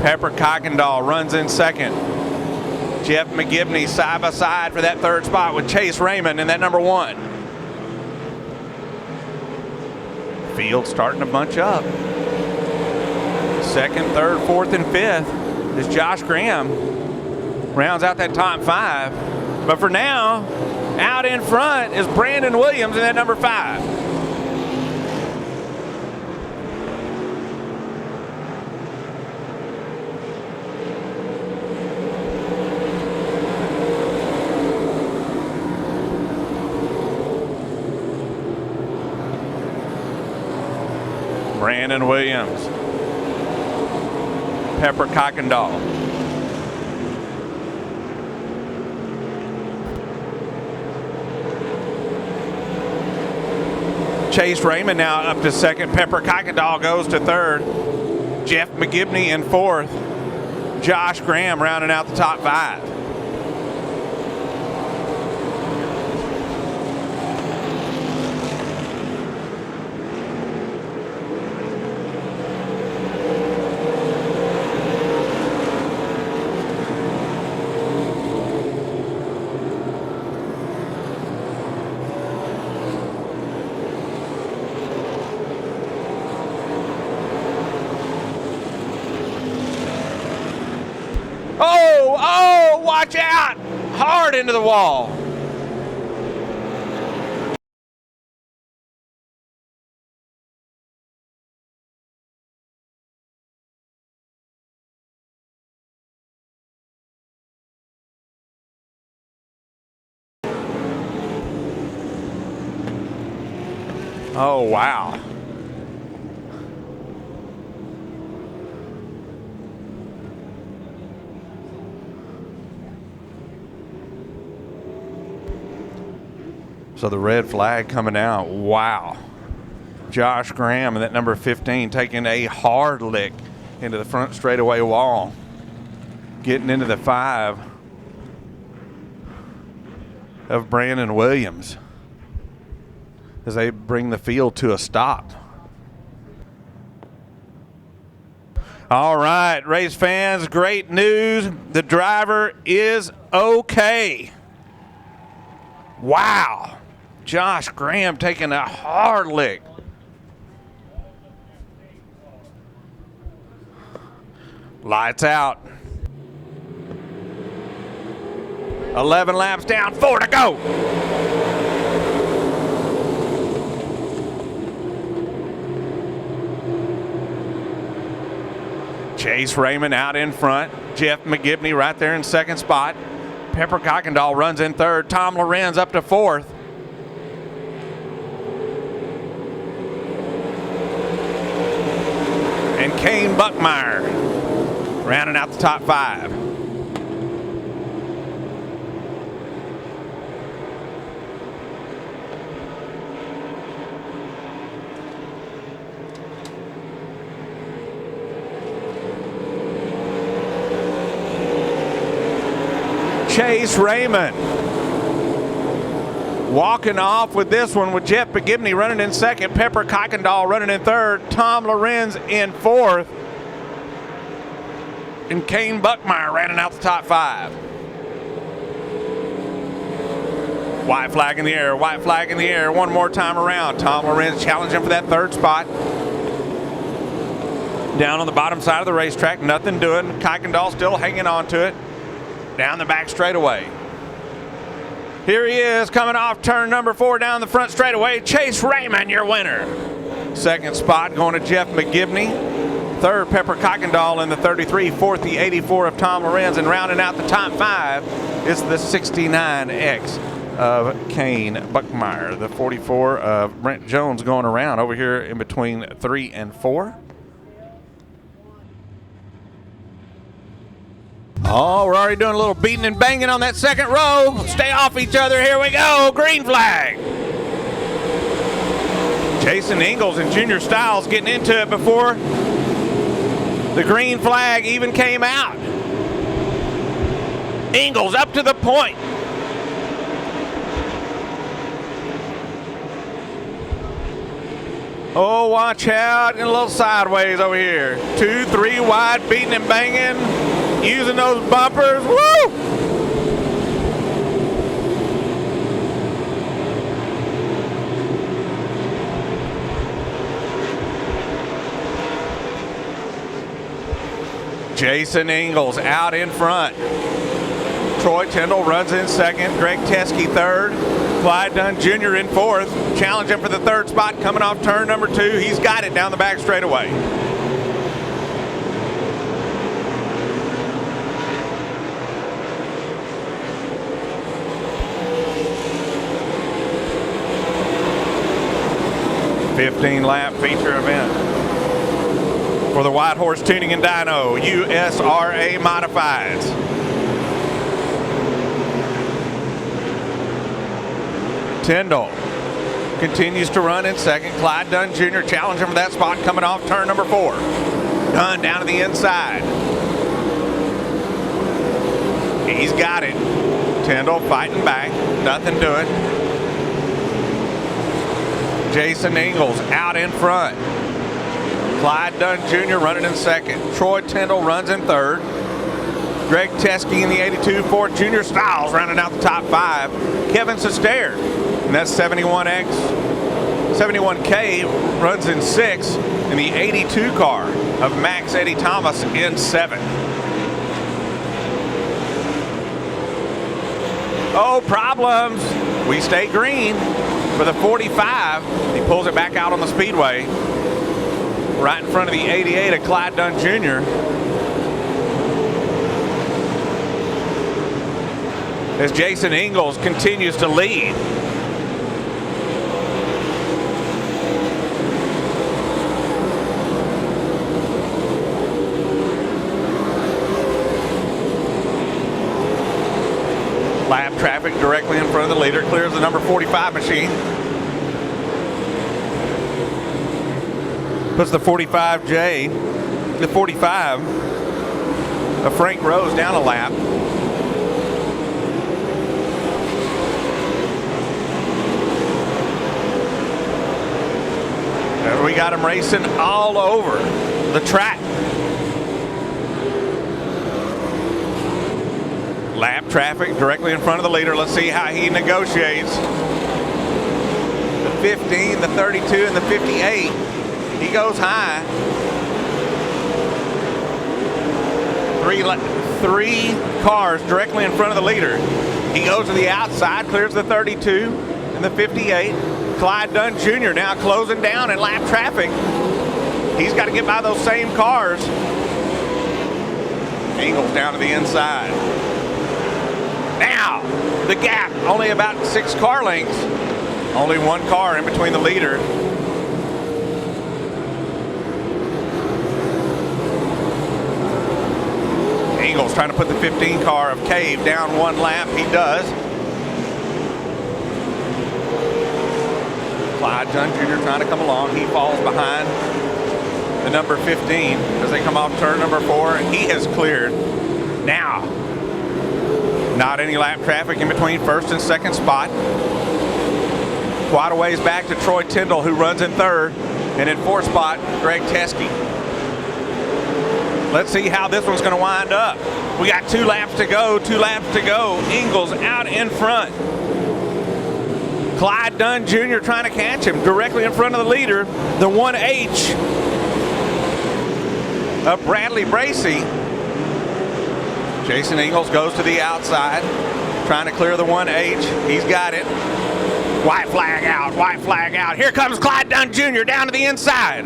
Pepper Kuykendall runs in second. Jeff McGibney side by side for that third spot with Chase Raymond in that number 1. Field starting to bunch up. Second, third, fourth, and fifth as Josh Graham rounds out that top 5. But for now, out in front is Brandon Williams in that number 5. Brandon Williams, Pepper Kuykendall. Chase Raymond now up to second. Pepper Kuykendall goes to third. Jeff McGibney in fourth. Josh Graham rounding out the top 5. Oh, watch out! Hard into the wall. Oh, wow. So the red flag coming out. Wow. Josh Graham and that number 15 taking a hard lick into the front straightaway wall. Getting into the 5 of Brandon Williams as they bring the field to a stop. All right, race fans, great news. The driver is okay. Wow. Josh Graham taking a hard lick. Lights out. 11 laps down, 4 to go. Chase Raymond out in front. Jeff McGibney right there in second spot. Pepper Kuykendall runs in third. Tom Lorenz up to fourth. And Kane Buckmeyer rounding out the top 5. Chase Raymond walking off with this one with Jeff McGibney running in second, Pepper Kuykendall running in third, Tom Lorenz in fourth, and Kane Buckmeyer rounding out the top 5. White flag in the air, white flag in the air, one more time around. Tom Lorenz challenging for that third spot. Down on the bottom side of the racetrack, nothing doing. Kuykendall still hanging on to it. Down the back straightaway. Here he is coming off turn number 4 down the front straightaway. Chase Raymond, your winner. Second spot going to Jeff McGibney. Third, Pepper Kuykendall in the 33. Fourth, the 84 of Tom Lorenz. And rounding out the top 5 is the 69X of Kane Buckmeyer. The 44 of Brent Jones going around over here in between 3 and 4. Oh, we're already doing a little beating and banging on that second row. Stay off each other. Here we go. Green flag. Jason Ingalls and Junior Stiles getting into it before the green flag even came out. Ingalls up to the point. Oh, watch out. And a little sideways over here. 2, 3 wide, beating and banging. Using those bumpers. Woo! Jason Ingalls out in front. Troy Tyndall runs in second. Greg Teskey third. Clyde Dunn Jr. in fourth. Challenging for the third spot coming off turn number 2. He's got it down the back straightaway. $15-lap feature event for the White Horse Tuning and Dyno USRA Modifieds. Tyndall continues to run in second. Clyde Dunn Jr. challenging for that spot coming off turn number 4. Dunn down to the inside. He's got it. Tyndall fighting back. Nothing to it. Jason Ingalls out in front. Clyde Dunn Jr. running in second. Troy Tyndall runs in third. Greg Teskey in the 82. Fourth, Junior Styles rounding out the top 5. Kevin Sestair, and that's 71X. 71K runs in 6 in the 82 car of Max Eddie Thomas in 7th. Oh, problems. We stay green for the 45. He pulls it back out on the Speedway. Right in front of the 88 of Clyde Dunn Jr. As Jason Ingalls continues to lead. Lap traffic directly in front of the leader, clears the number 45 machine. Puts the 45J, the 45 of Frank Rose down a lap. And we got him racing all over the track. Lap traffic directly in front of the leader. Let's see how he negotiates. The 15, the 32, and the 58. He goes high. Three cars directly in front of the leader. He goes to the outside, clears the 32 and the 58. Clyde Dunn Jr. now closing down in lap traffic. He's got to get by those same cars. Ingalls down to the inside. Now, the gap, only about 6 car lengths. Only 1 car in between the leader. Ingalls trying to put the 15 car of Cave down 1 lap. He does. Clyde Dunn Jr. trying to come along. He falls behind the number 15 as they come off turn number 4. He has cleared. Now, not any lap traffic in between first and second spot. Quite a ways back to Troy Tyndall, who runs in third. And in fourth spot, Greg Teskey. Let's see how this one's going to wind up. We got 2 laps to go, 2 laps to go. Ingalls out in front. Clyde Dunn Jr. trying to catch him directly in front of the leader, the 1H of Bradley Bracey. Jason Ingalls goes to the outside, trying to clear the 1H. He's got it. White flag out, white flag out. Here comes Clyde Dunn Jr. down to the inside.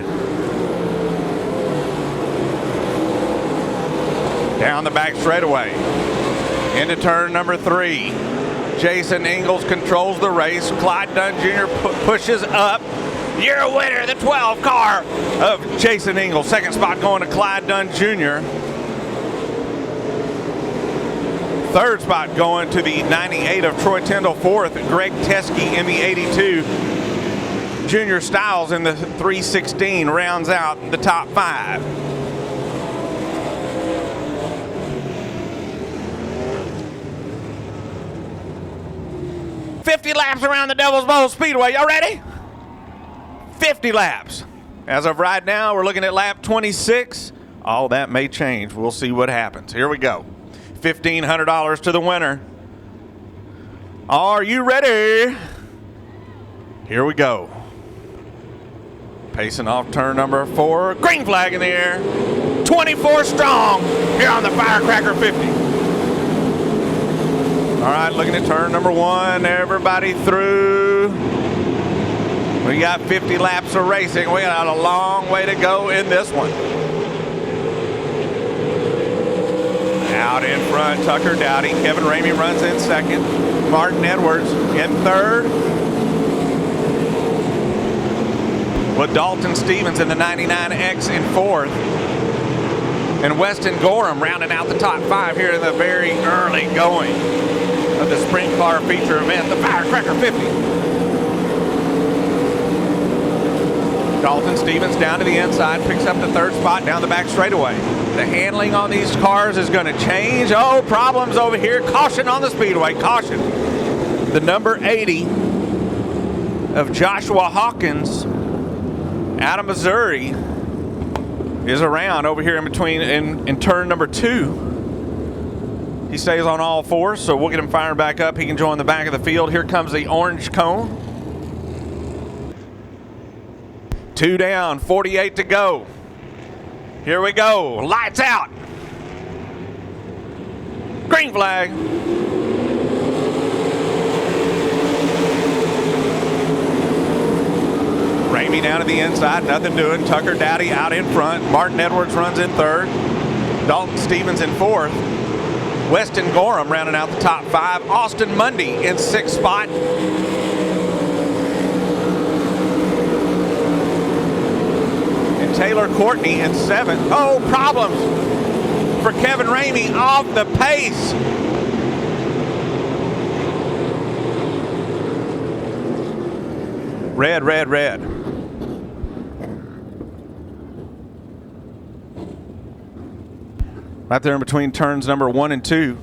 Down the back straightaway. Into turn number 3. Jason Ingalls controls the race. Clyde Dunn Jr. pushes up. You're a winner, the 12 car of Jason Ingalls. Second spot going to Clyde Dunn Jr. Third spot going to the 98 of Troy Tyndall. Fourth, Greg Teskey in the 82. Junior Styles in the 316 rounds out the top 5. ...50 laps around the Devil's Bowl Speedway. Y'all ready? 50 laps. As of right now, we're looking at lap 26. All that may change. We'll see what happens. Here we go. $1,500 to the winner. Are you ready? Here we go. Pacing off turn number 4. Green flag in the air. 24 strong here on the Firecracker 50. All right, looking at turn number 1. Everybody through. We got 50 laps of racing. We got a long way to go in this one. Out in front, Tucker Dowdy. Kevin Ramey runs in second. Martin Edwards in third. With Dalton Stevens in the 99X in fourth. And Weston Gorham rounding out the top 5 here in the very early going of the sprint car feature event, the Firecracker 50. Dalton Stevens down to the inside, picks up the 3rd spot down the back straightaway. The handling on these cars is going to change. Oh, problems over here. Caution on the Speedway. Caution. The number 80 of Joshua Hawkins out of Missouri is around over here in between in turn number 2. He stays on all 4, so we'll get him firing back up. He can join the back of the field. Here comes the orange cone. 2 down, 48 to go. Here we go. Lights out. Green flag. Ramey down to the inside, nothing doing. Tucker Dowdy out in front. Martin Edwards runs in third. Dalton Stevens in fourth. Weston Gorham rounding out the top 5. Austin Mundy in 6th spot. And Taylor Courtney in 7th. Oh, problems for Kevin Ramey off the pace. Red, red, red. Right there in between turns number 1 and 2.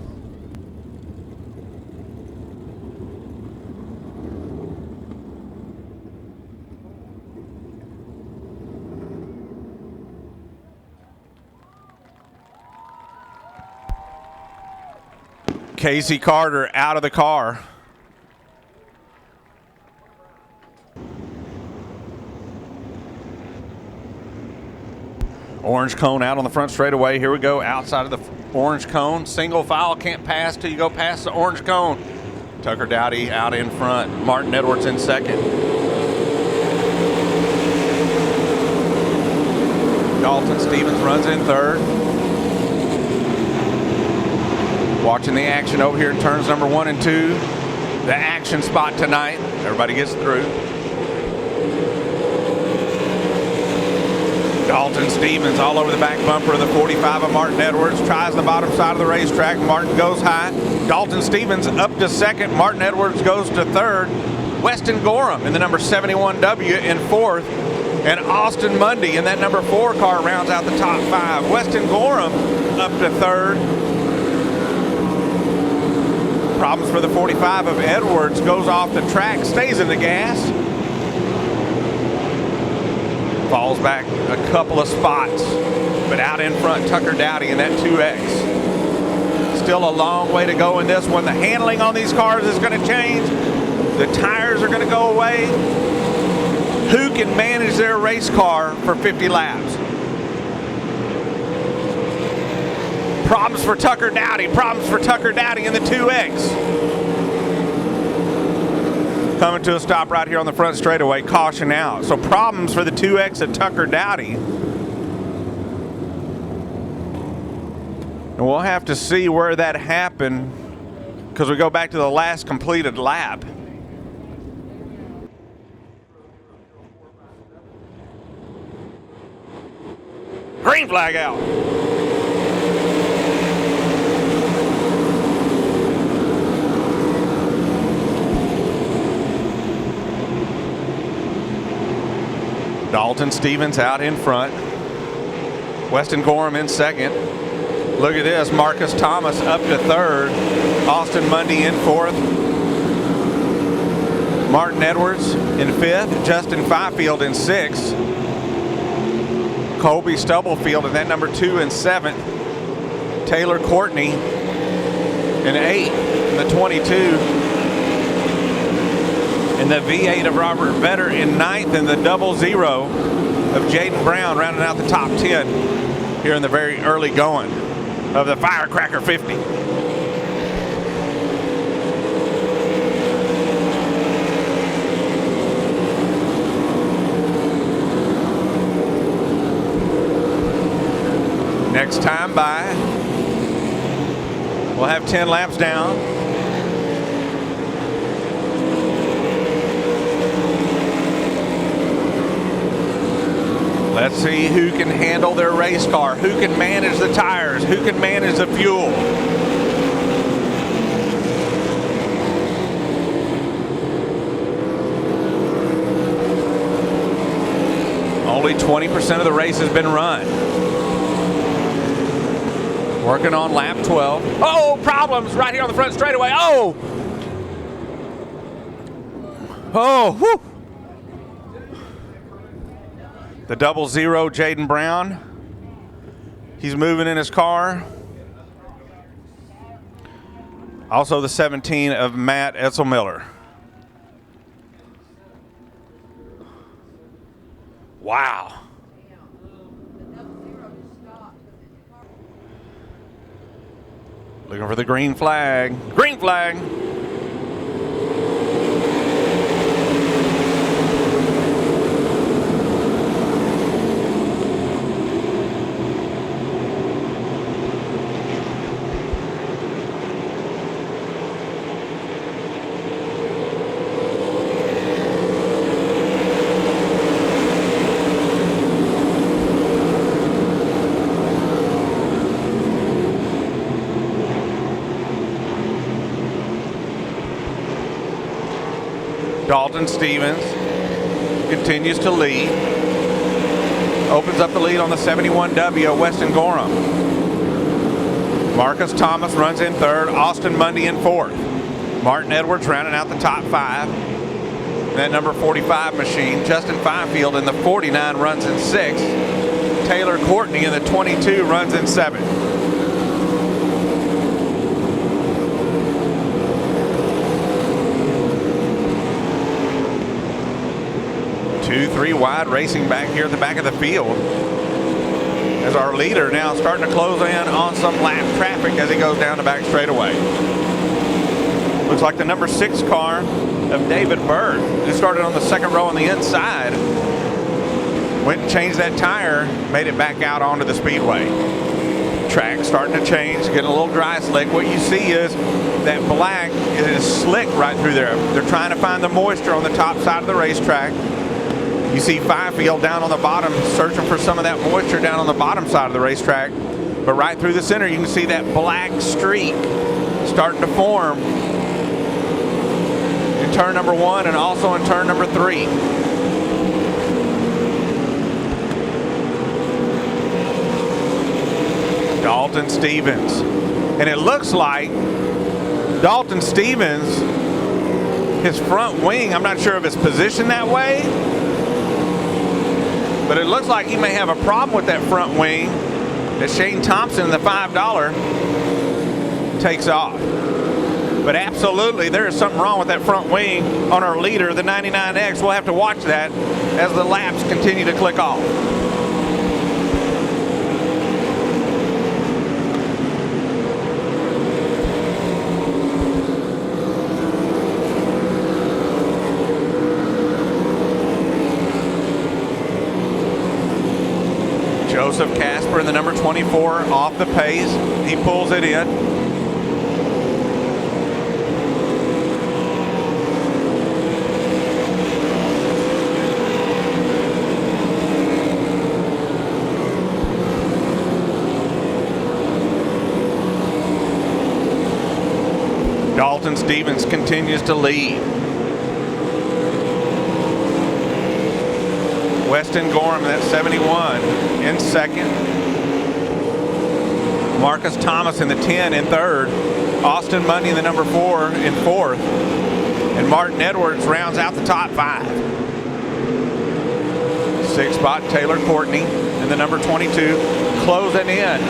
Casey Carter out of the car. Orange cone out on the front straightaway. Here we go, outside of the orange cone. Single file, can't pass till you go past the orange cone. Tucker Dowdy out in front. Martin Edwards in second. Dalton Stevens runs in third. Watching the action over here in turns number 1 and 2. The action spot tonight. Everybody gets through. Dalton Stevens all over the back bumper of the 45 of Martin Edwards. Tries the bottom side of the racetrack. Martin goes high. Dalton Stevens up to second. Martin Edwards goes to third. Weston Gorham in the number 71W in fourth. And Austin Mundy in that number 4 car rounds out the top 5. Weston Gorham up to third. Problems for the 45 of Edwards. Goes off the track. Stays in the gas. Falls back a couple of spots, but out in front, Tucker Dowdy in that 2X. Still a long way to go in this one. The handling on these cars is going to change. The tires are going to go away. Who can manage their race car for 50 laps? Problems for Tucker Dowdy. Problems for Tucker Dowdy in the 2X. Coming to a stop right here on the front straightaway. Caution out. So problems for the 2X of Tucker Dowdy. And we'll have to see where that happened because we go back to the last completed lap. Green flag out. Dalton Stevens out in front. Weston Gorham in second. Look at this. Marcus Thomas up to third. Austin Mundy in fourth. Martin Edwards in 5th, Justin Fifield in 6th, Colby Stubblefield in that number 2 and 7th, Taylor Courtney in 8th, in the 22, and the V8 of Robert Vetter in 9th, and the 00 of Jaden Brown rounding out the top 10 here in the very early going of the Firecracker 50. Next time by, we'll have 10 laps down. Let's see who can handle their race car, who can manage the tires, who can manage the fuel. Only 20% of the race has been run. Working on lap 12. Oh, problems right here on the front straightaway. Oh! Oh, whew! The 00 Jaden Brown. He's moving in his car. Also the 17 of Matt Etzelmiller. Wow. Looking for the green flag. Green flag. Dalton Stevens continues to lead. Opens up the lead on the 71W of Weston Gorham. Marcus Thomas runs in 3rd. Austin Mundy in 4th. Martin Edwards rounding out the top 5. That number 45 machine. Justin Fifield in the 49 runs in 6th. Taylor Courtney in the 22 runs in 7th. 2-3 wide racing back here at the back of the field as our leader now starting to close in on some lap traffic as he goes down the back straightaway. Looks like the number 6 car of David Bird, who started on the 2nd row on the inside, went and changed that tire, made it back out onto the speedway. Track starting to change, getting a little dry slick. What you see is that black is slick right through there. They're trying to find the moisture on the top side of the racetrack. You see Fifield down on the bottom searching for some of that moisture down on the bottom side of the racetrack. But right through the center, you can see that black streak starting to form in turn number 1 and also in turn number 3. Dalton Stevens. And it looks like Dalton Stevens, his front wing, I'm not sure if it's positioned that way, but it looks like he may have a problem with that front wing as Shane Thompson, the $5, takes off. But absolutely, there is something wrong with that front wing on our leader, the 99X. We'll have to watch that as the laps continue to click off. Joseph Casper in the number 24 off the pace. He pulls it in. Dalton Stevens continues to lead. Weston Gorham, that 71, in 2nd. Marcus Thomas in the 10 in 3rd. Austin Mundy in the number 4 in 4th. And Martin Edwards rounds out the top 5. 6th spot, Taylor Courtney in the number 22, closing in.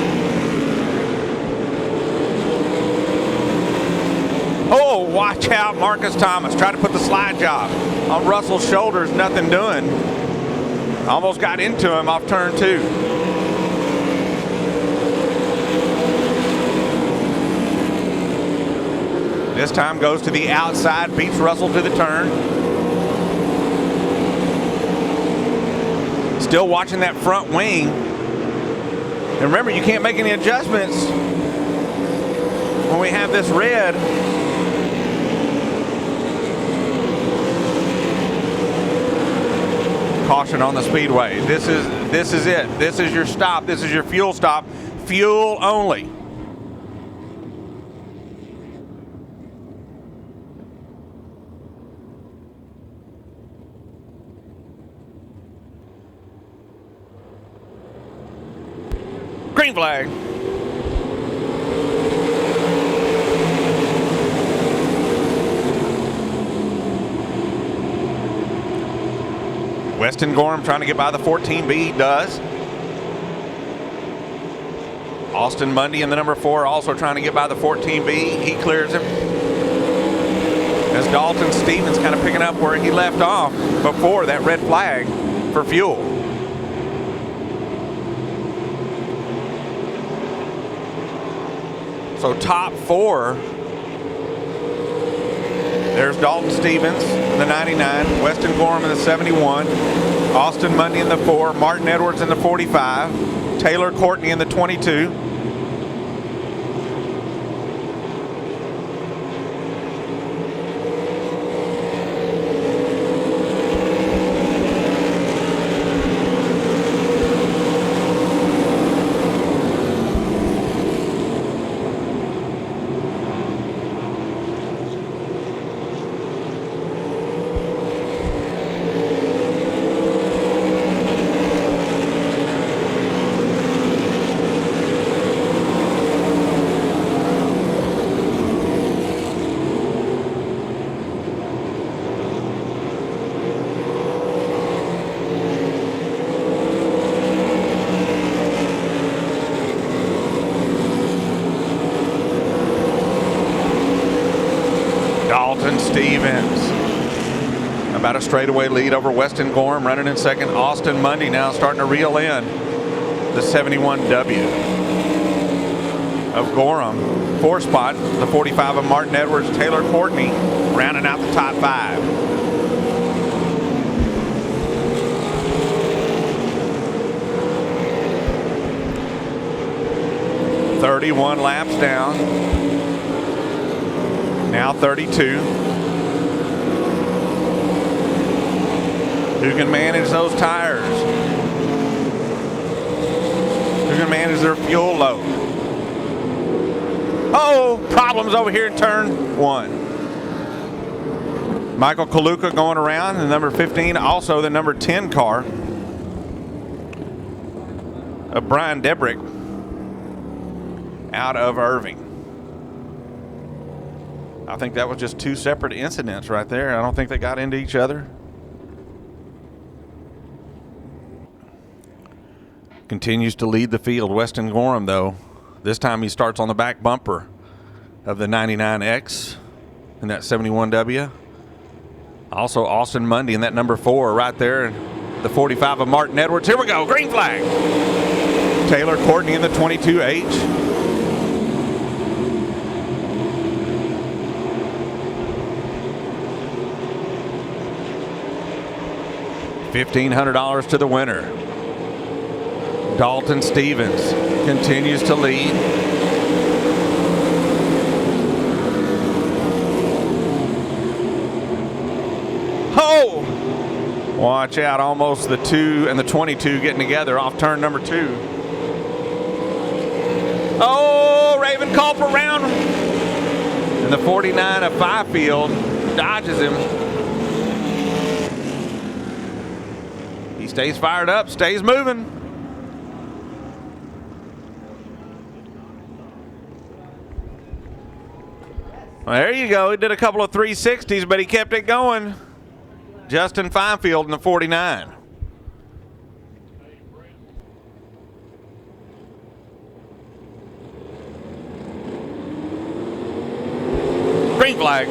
Oh, watch out, Marcus Thomas. Tried to put the slide job on Russell's shoulders, nothing doing. Almost got into him off turn 2. This time goes to the outside, beats Russell to the turn. Still watching that front wing. And remember, you can't make any adjustments when we have this red. Caution on the speedway. This is it. This is your stop. This is your fuel stop. Fuel only. Green flag. Weston Gorham trying to get by the 14B. He does. Austin Mundy in the number 4 also trying to get by the 14B. He clears him. As Dalton Stevens kind of picking up where he left off before that red flag for fuel. So top 4. There's Dalton Stevens in the 99, Weston Gorham in the 71, Austin Mundy in the 4, Martin Edwards in the 45, Taylor Courtney in the 22. Stevens. About a straightaway lead over Weston Gorham, running in second. Austin Mundy now starting to reel in the 71W of Gorham. 4th spot, the 45 of Martin Edwards. Taylor Courtney rounding out the top 5. "31 laps down. Now 32. Who can manage those tires? Who can manage their fuel load? Oh, problems over here in turn 1. Michael Kaluka going around in the number 15, also the number 10 car of Brian Debrick out of Irving. I think that was just 2 separate incidents right there. I don't think they got into each other. Continues to lead the field. Weston Gorham, though, this time he starts on the back bumper of the 99X in that 71W. Also Austin Mundy in that number 4 right there. The 45 of Martin Edwards. Here we go. Green flag. Taylor Courtney in the 22H. $1,500 to the winner. Dalton Stevens continues to lead. Oh! Watch out, almost the 2 and the 22 getting together off turn number 2. Oh, Raven Culp around. And the 49 of Fifield dodges him. He stays fired up, stays moving. Well, there you go. He did a couple of 360s, but he kept it going. Justin Fifield in the 49. Green flag.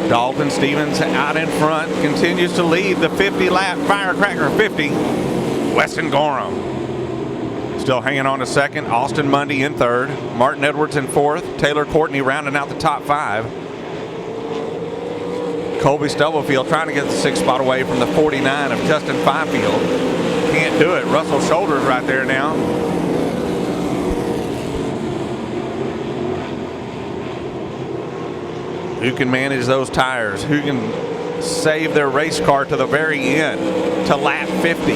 Dalton Stevens out in front, continues to lead the 50-lap Firecracker 50. Weston Gorham still hanging on to second. Austin Mundy in third. Martin Edwards in fourth. Taylor Courtney rounding out the top five. Colby Stubblefield trying to get the sixth spot away from the 49 of Justin Fifield. Can't do it. Russell Shoulders right there now. Who can manage those tires? Who can save their race car to the very end, to lap 50?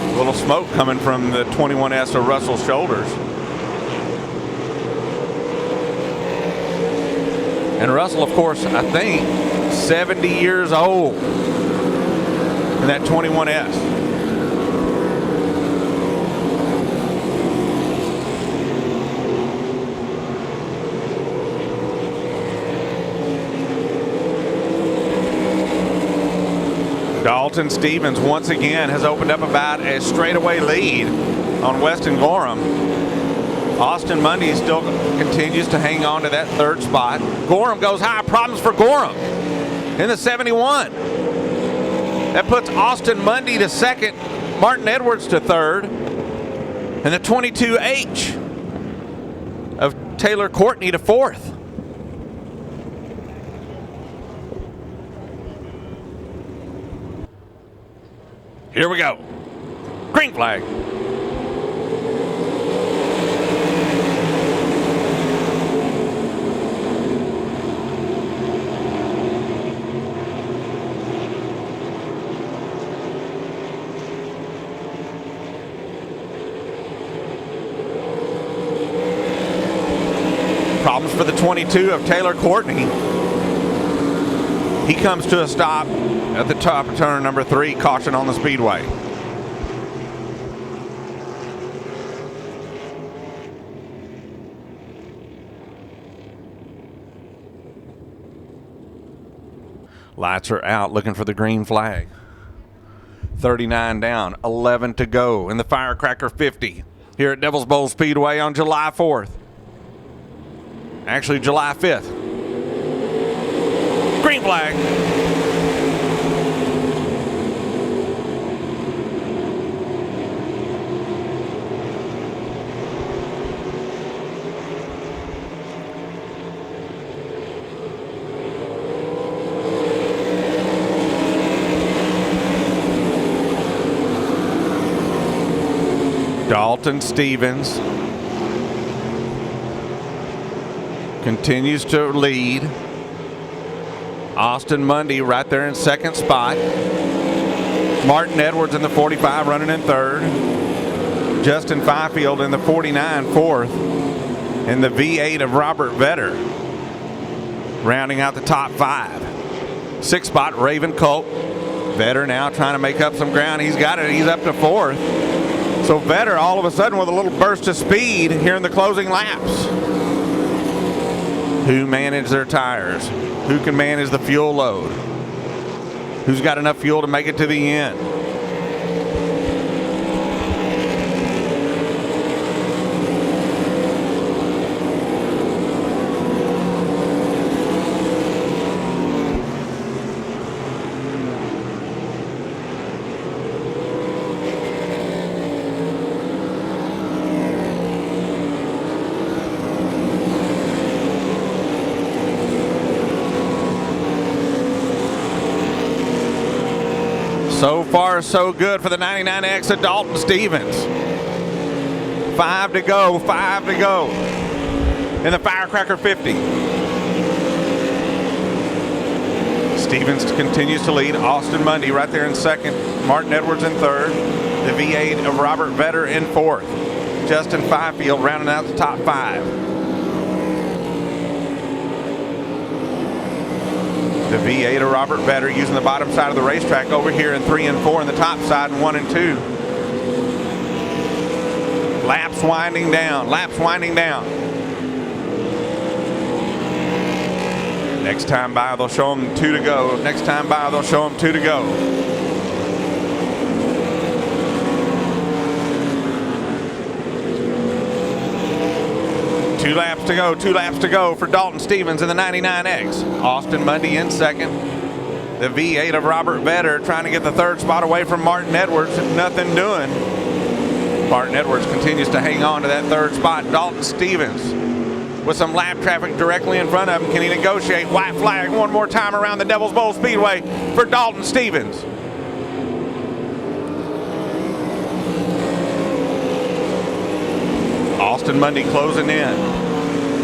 A little smoke coming from the 21S of Russell Shoulders. And Russell, of course, I think 70 years old in that 21S. Dalton Stevens once again has opened up about a straightaway lead on Weston Gorham. Austin Mundy still continues to hang on to that third spot. Gorham goes high. Problems for Gorham in the 71. That puts Austin Mundy to second, Martin Edwards to third, and the 22H of Taylor Courtney to fourth. Here we go. Green flag. Problems for the 22 of Taylor Courtney. He comes to a stop at the top of turn number 3, caution on the Speedway. Lights are out, looking for the green flag. 39 down, 11 to go in the Firecracker 50 here at Devil's Bowl Speedway on July 4th. Actually, July 5th. Green flag. Dalton Stevens continues to lead. Austin Mundy right there in second spot. Martin Edwards in the 45 running in third. Justin Fifield in the 49 fourth. And the V8 of Robert Vetter rounding out the top five. Sixth spot, Raven Colt. Vetter now trying to make up some ground. He's got it. He's up to fourth. So Vetter all of a sudden with a little burst of speed here in the closing laps. Who manage their tires? Who can manage the fuel load? Who's got enough fuel to make it to the end? So far, so good for the 99X of Dalton Stevens. 5 to go, 5 to go in the Firecracker 50. Stevens continues to lead. Austin Mundy right there in second. Martin Edwards in third. The V8 of Robert Vetter in fourth. Justin Fifield rounding out the top five. The V8 of Robert Vetter using the bottom side of the racetrack over here in 3 and 4, and the top side in 1 and 2. Laps winding down, laps winding down. Next time by, they'll show them 2 to go. Next time by, they'll show them 2 to go. Two laps to go for Dalton Stevens in the 99X. Austin Mundy in second. The V8 of Robert Vetter trying to get the third spot away from Martin Edwards. Nothing doing. Martin Edwards continues to hang on to that third spot. Dalton Stevens with some lap traffic directly in front of him. Can he negotiate? White flag one more time around the Devil's Bowl Speedway for Dalton Stevens. Austin Mundy closing in.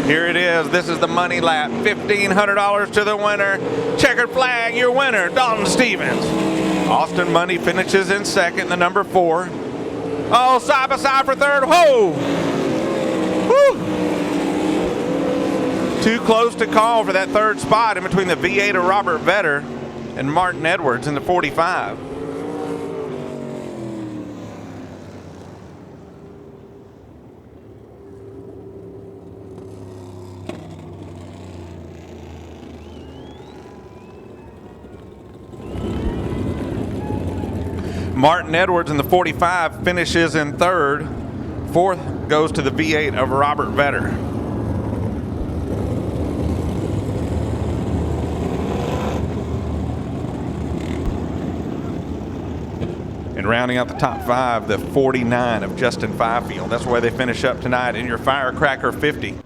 Here it is. This is the money lap. $1,500 to the winner. Checkered flag, your winner, Dalton Stevens. Austin Mundy finishes in second, the number 4. Oh, side by side for third. Whoa! Woo! Too close to call for that third spot in between the V8 of Robert Vetter and Martin Edwards in the 45. Martin Edwards in the 45 finishes in third. Fourth goes to the V8 of Robert Vetter. And rounding out the top 5, the 49 of Justin Fifield. That's where they finish up tonight in your Firecracker 50.